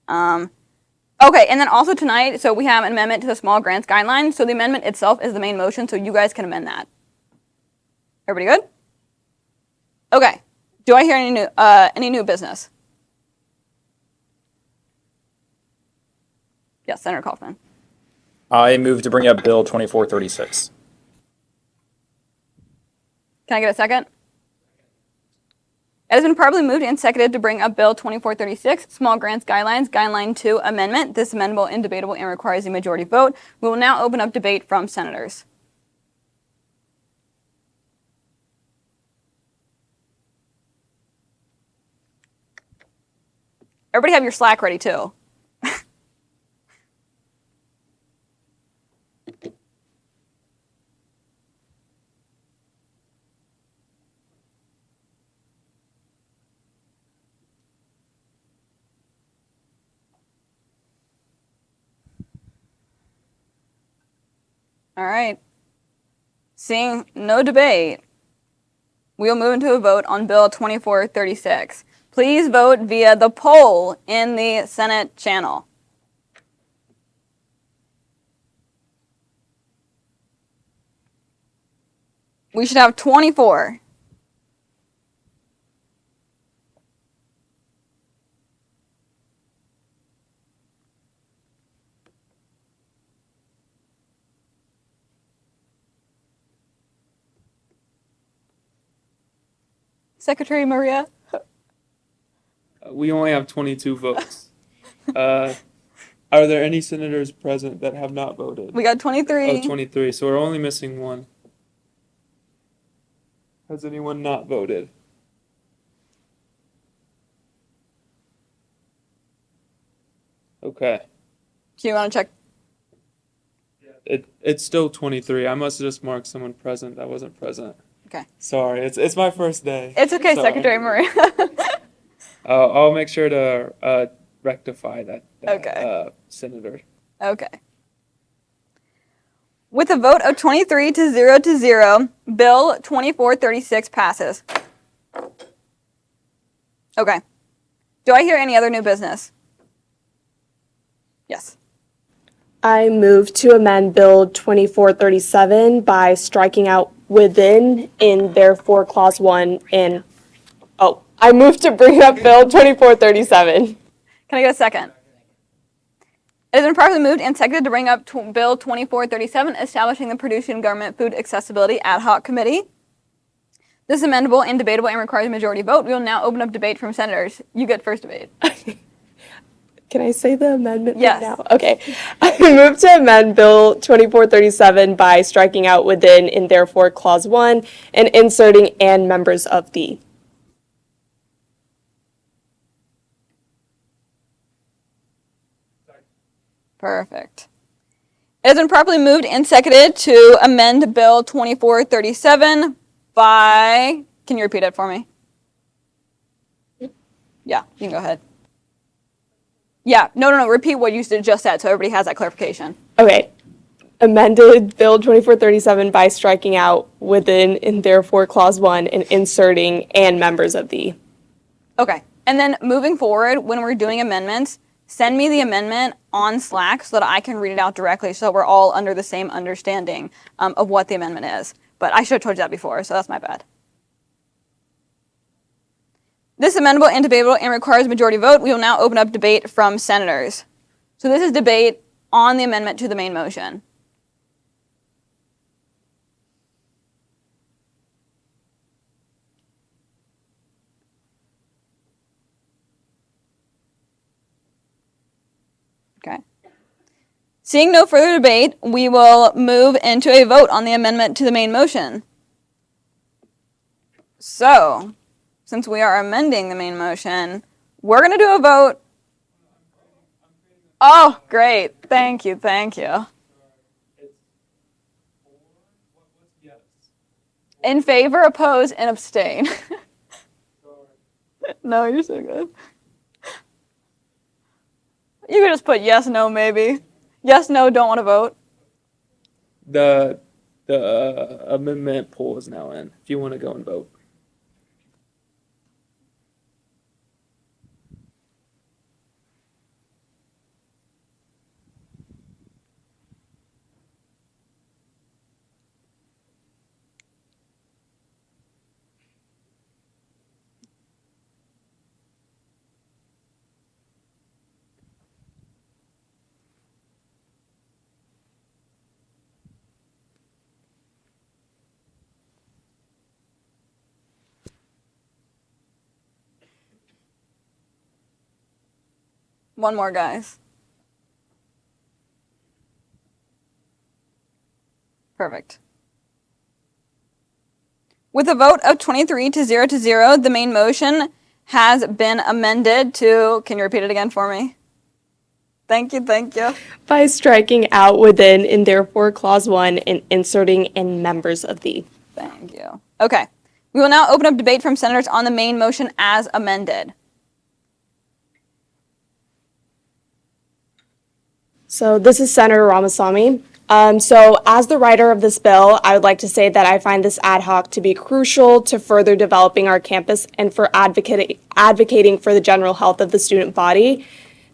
Okay, and then also tonight, so we have an amendment to the small grants guidelines. So the amendment itself is the main motion, so you guys can amend that. Everybody good? Okay. Do I hear any new business? Yes, Senator Kaufman.
I move to bring up Bill 2436.
Can I get a second? It has been properly moved and seconded to bring up Bill 2436, Small Grants Guidelines, Guideline 2 Amendment. This amendment is indebatable and requires a majority vote. We will now open up debate from senators. Everybody have your Slack ready too. All right. Seeing no debate, we will move into a vote on Bill 2436. Please vote via the poll in the Senate channel. We should have 24. Secretary Maria?
We only have 22 votes. Are there any senators present that have not voted?
We got 23.
Oh, 23. So we're only missing one. Has anyone not voted? Okay.
Do you want to check?
It's still 23. I must have just marked someone present that wasn't present.
Okay.
Sorry, it's my first day.
It's okay,
Sorry.
Secretary Maria.
I'll make sure to rectify that
Okay.
senator.
Okay. With a vote of 23 to 0, Bill 2436 passes. Okay. Do I hear any other new business? Yes.
I move to amend Bill 2437 by striking out within in therefore clause 1 in. Oh, I move to bring up Bill 2437.
Can I get a second? It has been properly moved and seconded to bring up Bill 2437, establishing the Producing Government Food Accessibility Ad Hoc Committee. This is amendable and debatable and requires a majority vote. We will now open up debate from senators. You get first debate.
Can I say the amendment
Yes.
right now? Okay. I move to amend Bill 2437 by striking out within in therefore clause 1 and inserting and members of the.
Perfect. It has been properly moved and seconded to amend Bill 2437. can you repeat it for me? Yeah, you can go ahead. Yeah, no, repeat what you just said so everybody has that clarification.
Okay. Amended Bill 2437 by striking out within and therefore clause 1 and inserting and members of the.
Okay, and then moving forward, when we're doing amendments, send me the amendment on Slack so that I can read it out directly so that we're all under the same understanding of what the amendment is. But I should have told you that before, so that's my bad. This is amendable and debatable and requires a majority vote. We will now open up debate from senators. So this is debate on the amendment to the main motion. Okay. Seeing no further debate, we will move into a vote on the amendment to the main motion. So, since we are amending the main motion, we're going to do a vote. Oh, great. Thank you. In favor, oppose, and abstain. No, you're so good. You could just put yes, no, maybe. Yes, no, don't want to vote.
The amendment poll is now in. If you want to go and vote.
One more, guys. Perfect. With a vote of 23 to 0, the main motion has been amended to, can you repeat it again for me? Thank you.
By striking out within and therefore clause 1 and inserting and members of the.
Thank you. Okay. We will now open up debate from senators on the main motion as amended.
So this is Senator Ramaswamy. So as the writer of this bill, I would like to say that I find this ad hoc to be crucial to further developing our campus and for advocating for the general health of the student body.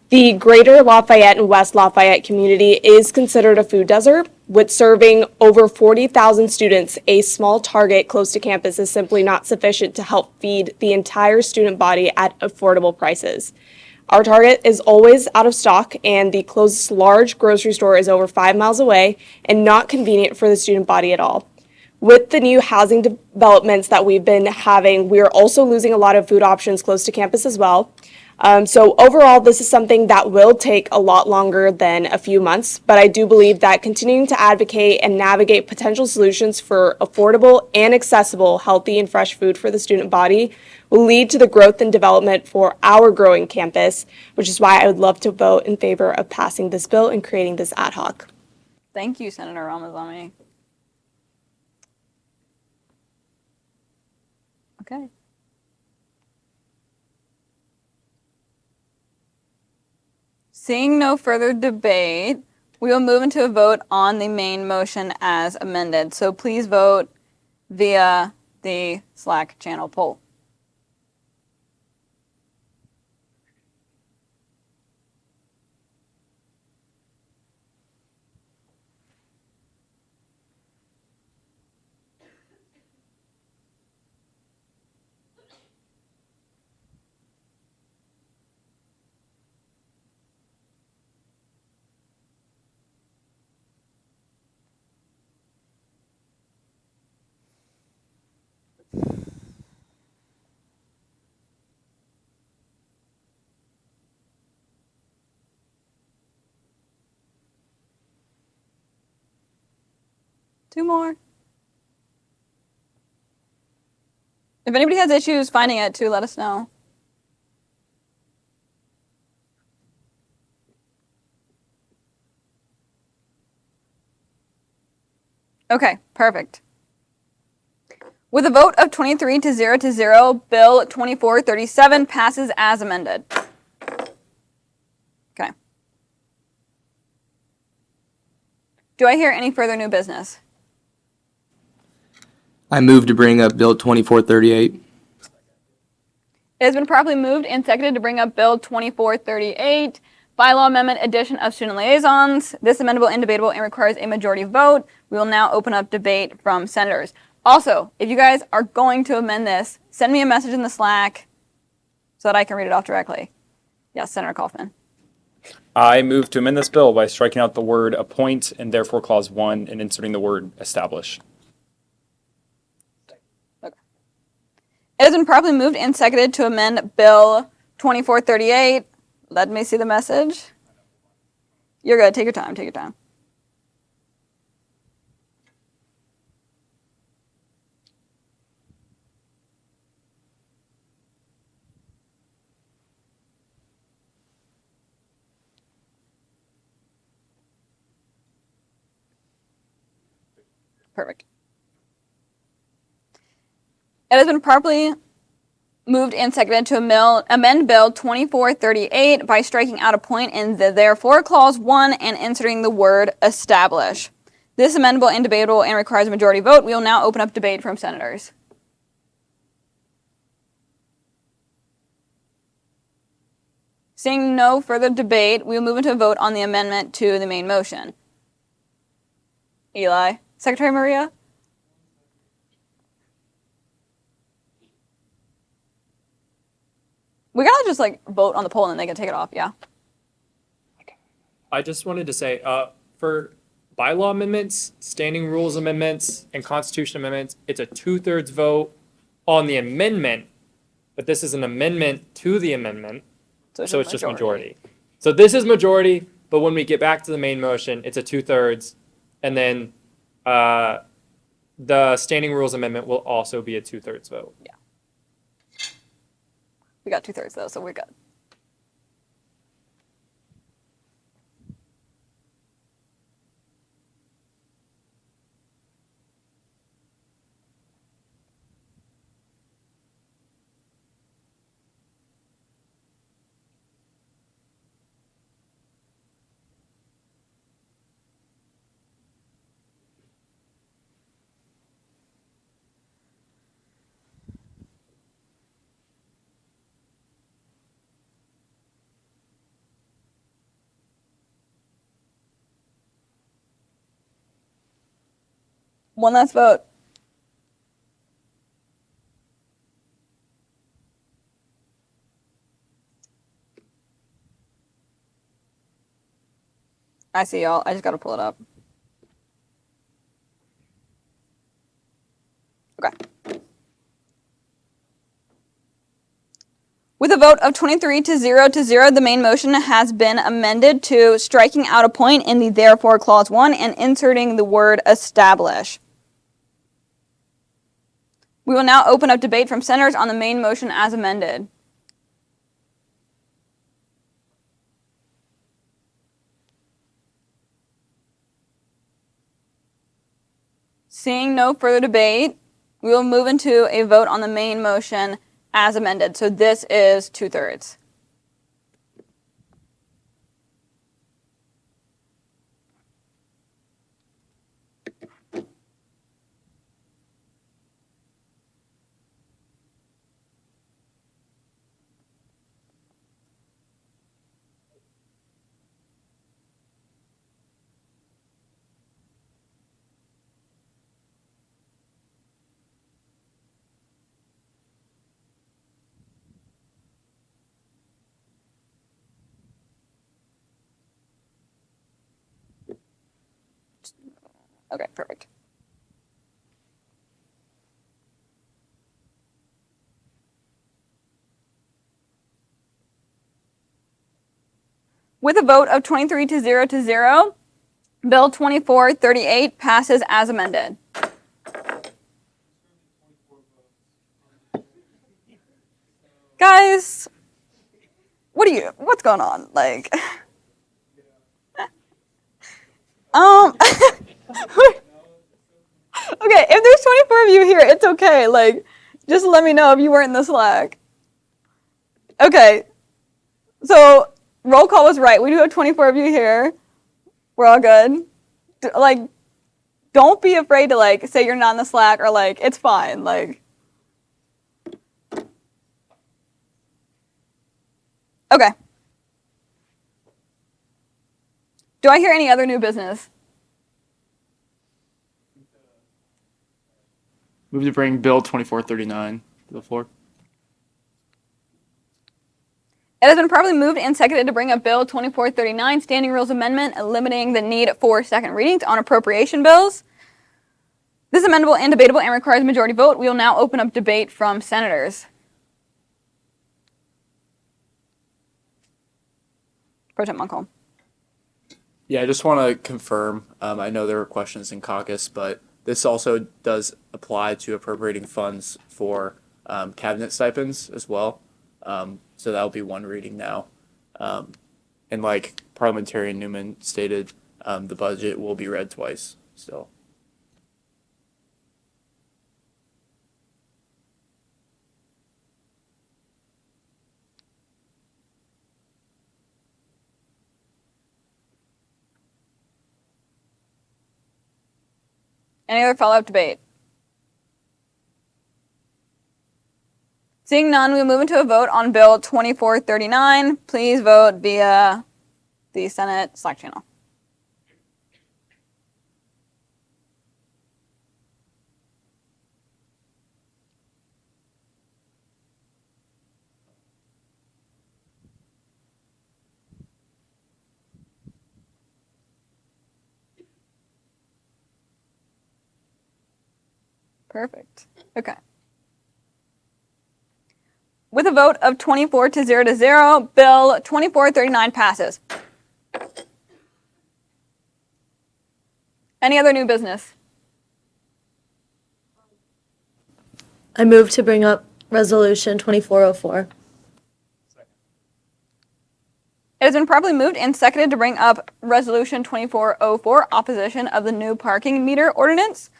The greater Lafayette and West Lafayette community is considered a food desert. With serving over 40,000 students, a small target close to campus is simply not sufficient to help feed the entire student body at affordable prices. Our Target is always out of stock, and the closest large grocery store is over 5 miles away and not convenient for the student body at all. With the new housing developments that we've been having, we are also losing a lot of food options close to campus as well. So overall, this is something that will take a lot longer than a few months, but I do believe that continuing to advocate and navigate potential solutions for affordable and accessible, healthy and fresh food for the student body will lead to the growth and development for our growing campus, which is why I would love to vote in favor of passing this bill and creating this ad hoc.
Thank you, Senator Ramaswamy. Okay. Seeing no further debate, we will move into a vote on the main motion as amended. So please vote via the Slack channel poll. Two more. If anybody has issues finding it too, let us know. Okay, perfect. With a vote of 23 to 0, Bill 2437 passes as amended. Okay. Do I hear any further new business?
I move to bring up Bill 2438.
It has been properly moved and seconded to bring up Bill 2438, bylaw amendment, addition of student liaisons. This amendable, indebatable, and requires a majority vote. We will now open up debate from senators. Also, if you guys are going to amend this, send me a message in the Slack so that I can read it off directly. Yes, Senator Kaufman.
I move to amend this bill by striking out the word appoint and therefore clause 1 and inserting the word establish.
It has been properly moved and seconded to amend Bill 2438. Let me see the message. You're good. Take your time. Take your time. Perfect. It has been properly moved and seconded to amend Bill 2438 by striking out a point in the therefore clause 1 and inserting the word establish. This amendable and debatable and requires a majority vote. We will now open up debate from senators. Seeing no further debate, we will move into a vote on the amendment to the main motion. Eli. Secretary Maria? We gotta just like vote on the poll and then they can take it off, yeah?
I just wanted to say, for bylaw amendments, standing rules amendments, and constitution amendments, it's a 2/3 vote on the amendment, but this is an amendment to the amendment, so it's just majority. So this is majority, but when we get back to the main motion, it's a 2/3, and then the standing rules amendment will also be a 2/3 vote.
Yeah. We got 2/3 though, so we're good. One last vote. I see y'all. I just gotta pull it up. Okay. With a vote of 23 to 0, the main motion has been amended to striking out a point in the therefore clause 1 and inserting the word establish. We will now open up debate from senators on the main motion as amended. Seeing no further debate, we will move into a vote on the main motion as amended. So this is 2/3. Okay, perfect. With a vote of 23 to 0, Bill 2438 passes as amended. Guys, what's going on? Like, okay, if there's 24 of you you here. It's okay. Like, just let me know if you weren't in the Slack. Okay. So, roll call was right. We do have 24 of you here. We're all good. Like, don't be afraid to, like, say you're not in the Slack or, like, it's fine. Like, okay. Do I hear any other new business?
Move to bring Bill 2439 to the floor.
It has been properly moved and seconded to bring up Bill 2439, Standing Rules Amendment, eliminating the need for second readings on appropriation bills. This is amendable and debatable and requires a majority vote. We will now open up debate from senators. Pro Tem Monkholm.
Yeah, I just want to confirm. I know there were questions in caucus, but this also does apply to appropriating funds for cabinet stipends as well. So that'll be one reading now. And like Parliamentarian Newman stated, the budget will be read twice still.
Any other follow-up debate? Seeing none, we move into a vote on Bill 2439. Please vote via the Senate Slack channel. Perfect. Okay. With a vote of 24 to 0, Bill 2439 passes. Any other new business?
I move to bring up Resolution 2404.
It has been properly moved and seconded to bring up Resolution 2404, opposition of the new parking meter ordinance.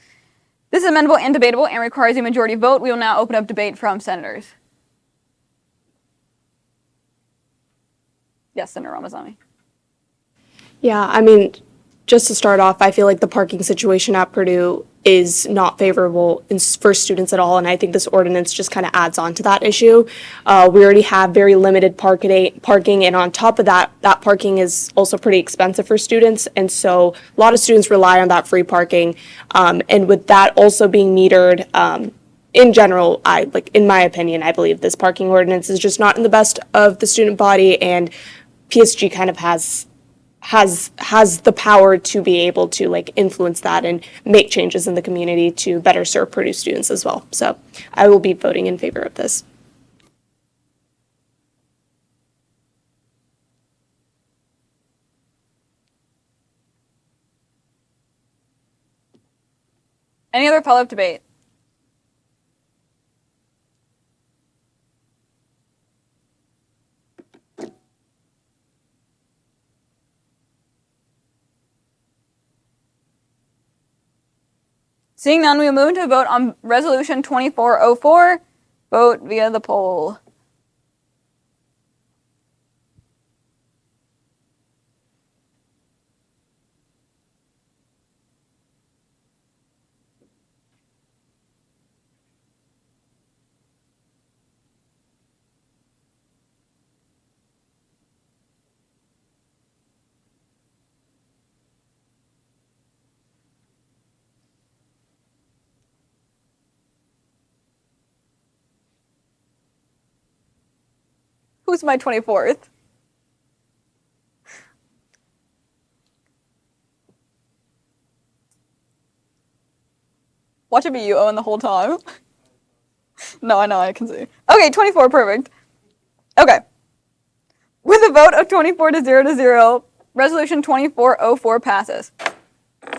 This is amendable and debatable and requires a majority vote. We will now open up debate from senators. Yes, Senator Ramazani.
Yeah, I mean, just to start off, I feel like the parking situation at Purdue is not favorable for students at all, and I think this ordinance just kind of adds on to that issue. We already have very limited parking, and on top of that, that parking is also pretty expensive for students, and so a lot of students rely on that free parking, and with that also being metered, in general, in my opinion, I believe this parking ordinance is just not in the best of the student body, and PSG kind of has the power to be able to influence that and make changes in the community to better serve Purdue students as well. So I will be voting in favor of this.
Any other follow-up debate? Seeing none, we will move into a vote on Resolution 2404. Vote via the poll. Who's my 24th? Watch it be you, Owen, the whole time. No, I know, I can see. Okay, 24, perfect. Okay. With a vote of 24 to 0, Resolution 2404 passes. All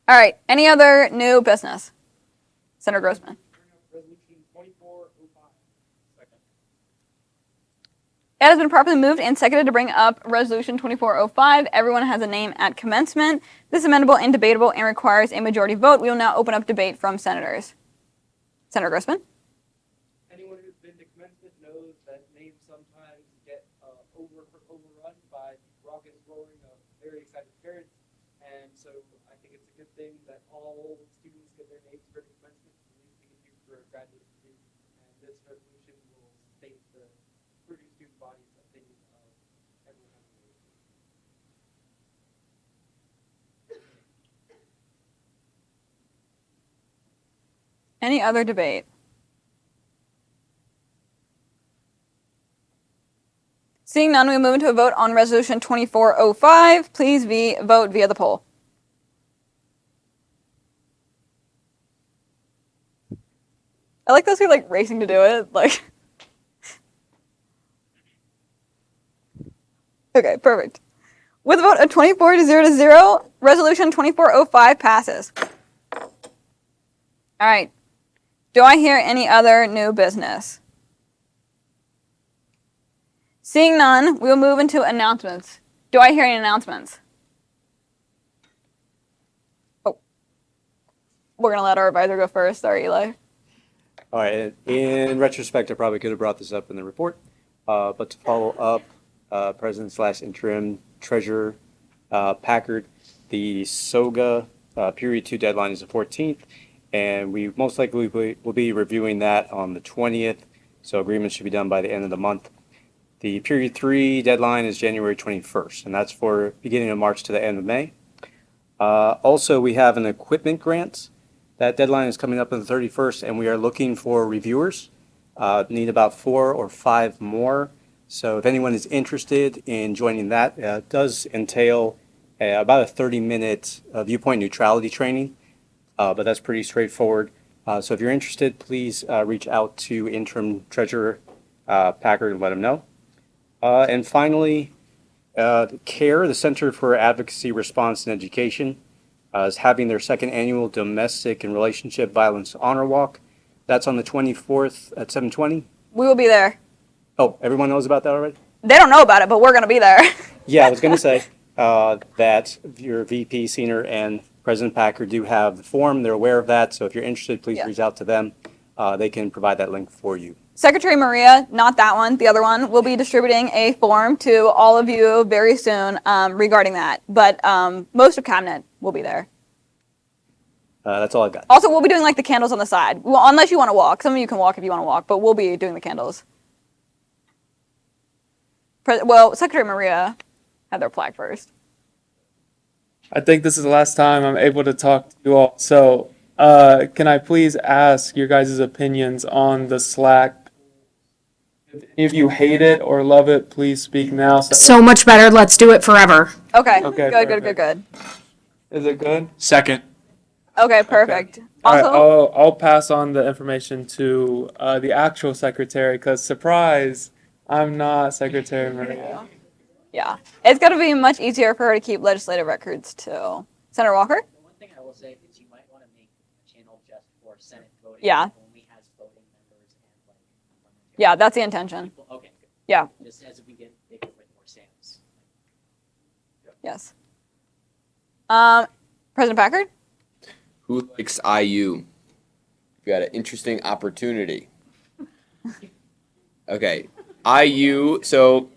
right, any other new business? Senator Grossman. It has been properly moved and seconded to bring up Resolution 2405. Everyone has a name at commencement. This is amendable and debatable and requires a majority vote. We will now open up debate from senators. Senator Grossman?
Anyone who's been to commencement knows that names sometimes get overrun by the raucous roaring of very excited parents. And so I think it's a good thing that all students get their names for commencement. At least we can do for a graduate student. And this resolution will state the Purdue student body's opinion of everyone having a name.
Any other debate? Seeing none, we move into a vote on Resolution 2405. Please vote via the poll. I like those who are like racing to do it. Like, okay, perfect. With a vote of 24 to 0, Resolution 2405 passes. All right. Do I hear any other new business? Seeing none, we will move into announcements. Do I hear any announcements? Oh, we're going to let our advisor go first. Sorry, Eli.
All right, in retrospect, I probably could have brought this up in the report, but to follow up, President/interim Treasurer Packard, the SOGA Period 2 deadline is the 14th, and we most likely will be reviewing that on the 20th, so agreements should be done by the end of the month. The Period 3 deadline is January 21st, and that's for beginning of March to the end of May. Also, we have an equipment grant. That deadline is coming up on the 31st, and we are looking for reviewers. Need about 4 or 5 more. So if anyone is interested in joining that, it does entail about a 30-minute viewpoint neutrality training, but that's pretty straightforward. So if you're interested, please reach out to Interim Treasurer Packard and let him know. And finally, CARE, the Center for Advocacy, Response, and Education, is having their second annual Domestic and Relationship Violence Honor Walk. That's on the 24th at 7:20.
We will be there.
Oh, everyone knows about that already?
They don't know about it, but we're going to be there.
Yeah, I was going to say that your VP, Senior, and President Packard do have the form. They're aware of that. So if you're interested, please reach out to them. They can provide that link for you.
Secretary Maria, not that one, the other one, will be distributing a form to all of you very soon regarding that. But most of Cabinet will be there.
That's all I've got.
Also, we'll be doing like the candles on the side. Well, unless you want to walk. Some of you can walk if you want to walk, but we'll be doing the candles. Well, Secretary Maria had their flag first.
I think this is the last time I'm able to talk to you all. So can I please ask your guys' opinions on the Slack? If any of you hate it or love it, please speak now.
So much better. Let's do it forever.
Okay.
Okay,
Good.
Is it good?
Second.
Okay, perfect.
All right,
Also,
I'll pass on the information to the actual secretary because, surprise, I'm not Secretary Maria.
yeah, it's going to be much easier for her to keep legislative records too. Senator Walker?
The one thing I will say is you might want to make a channel just for Senate voting.
Yeah.
That only has voting members and like.
Yeah, that's the intention.
Okay, good.
Yeah.
Just as we get bigger with more stamps.
Yes. President Packard?
Who likes IU? You got an interesting opportunity. Okay, IU. So,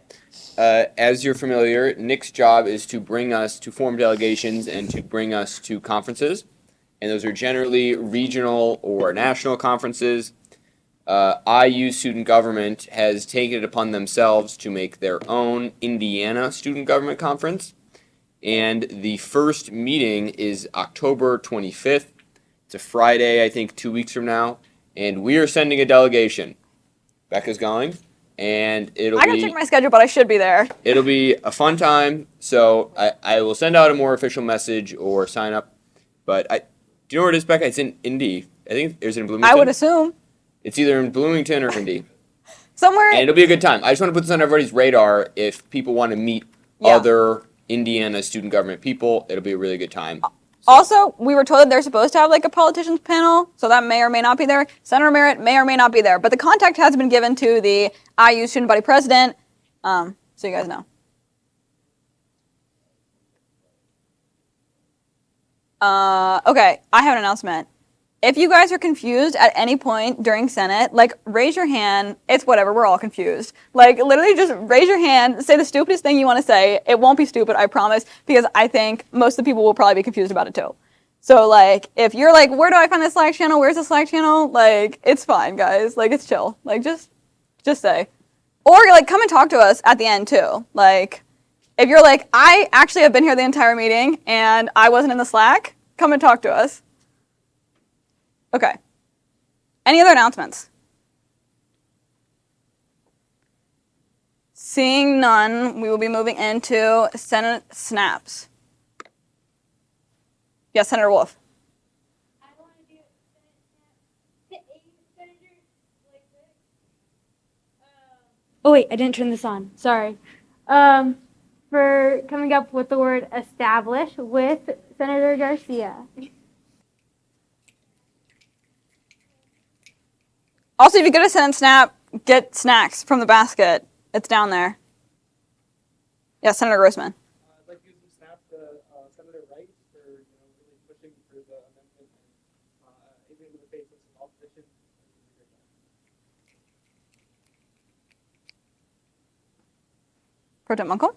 as you're familiar, Nick's job is to bring us to form delegations and to bring us to conferences, and those are generally regional or national conferences. IU student government has taken it upon themselves to make their own Indiana student government conference. And the first meeting is October 25th. It's a Friday, I think, 2 weeks from now. And we are sending a delegation. Becca's going. And
I gotta check my schedule, but I should be there.
it'll be a fun time. So I will send out a more official message or sign up. But do you know where it is, Becca? It's in Indy. I think it's in Bloomington.
I would assume.
It's either in Bloomington or Indy.
Somewhere.
And it'll be a good time. I just want to put this on everybody's radar. If people want to meet other Indiana student government people, it'll be a really good time.
Also, we were told that they're supposed to have like a politicians panel, so that may or may not be there. Senator Merritt may or may not be there, but the contact has been given to the IU student body president, So you guys know. Okay, I have an announcement. If you guys are confused at any point during Senate, like, raise your hand. It's whatever, we're all confused. Like, literally just raise your hand, say the stupidest thing you want to say. It won't be stupid, I promise, because I think most of the people will probably be confused about it too. So, like, if you're like, where do I find the Slack channel? Where's the Slack channel? Like, it's fine, guys. Like, it's chill. Like, just say. Or, like, come and talk to us at the end too. Like, if you're like, I actually have been here the entire meeting and I wasn't in the Slack, come and talk to us. Okay. Any other announcements? Seeing none, we will be moving into Senate snaps. Yes, Senator Wolf.
Oh wait, I didn't turn this on. Sorry. For coming up with the word establish with Senator Garcia.
Also, if you get a Senate snap, get snacks from the basket. It's down there. Yes, Senator Grossman.
I'd like to give some snaps to Senator Wright for really pushing for the amendment and even in the face of some opposition.
Pro Tem Uncle.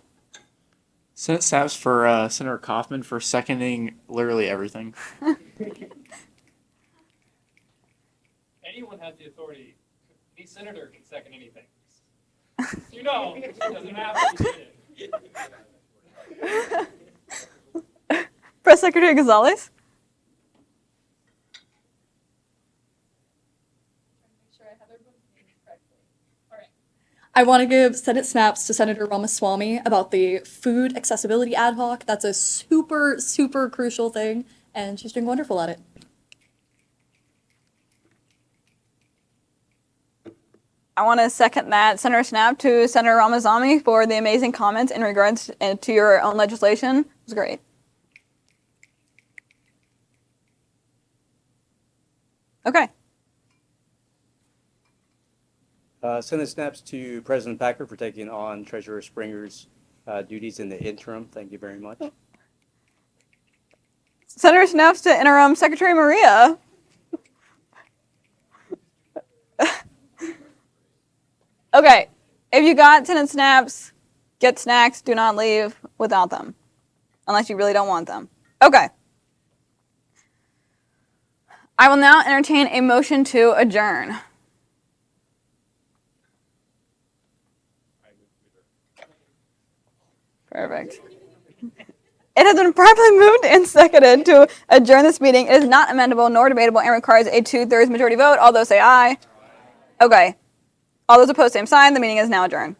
Senate snaps for Senator Kaufman for seconding literally everything.
Anyone has the authority. Any senator can second anything. You know, it doesn't have to be it.
Press Secretary Gonzalez.
I want to give Senate snaps to Senator Ramaswamy about the food accessibility ad hoc. That's a super, super crucial thing, and she's doing wonderful at it.
I want to second that Senator Snap to Senator Ramaswamy for the amazing comments in regards to your own legislation. It was great. Okay.
Senate snaps to President Packer for taking on Treasurer Springer's duties in the interim. Thank you very much.
Senator Snaps to Interim Secretary Maria. Okay, if you got Senate snaps, get snacks. Do not leave without them, unless you really don't want them. Okay. I will now entertain a motion to adjourn. Perfect. It has been properly moved and seconded to adjourn this meeting. It is not amendable nor debatable and requires a 2/3 majority vote. All those say aye. Okay. All those opposed, same sign. The meeting is now adjourned.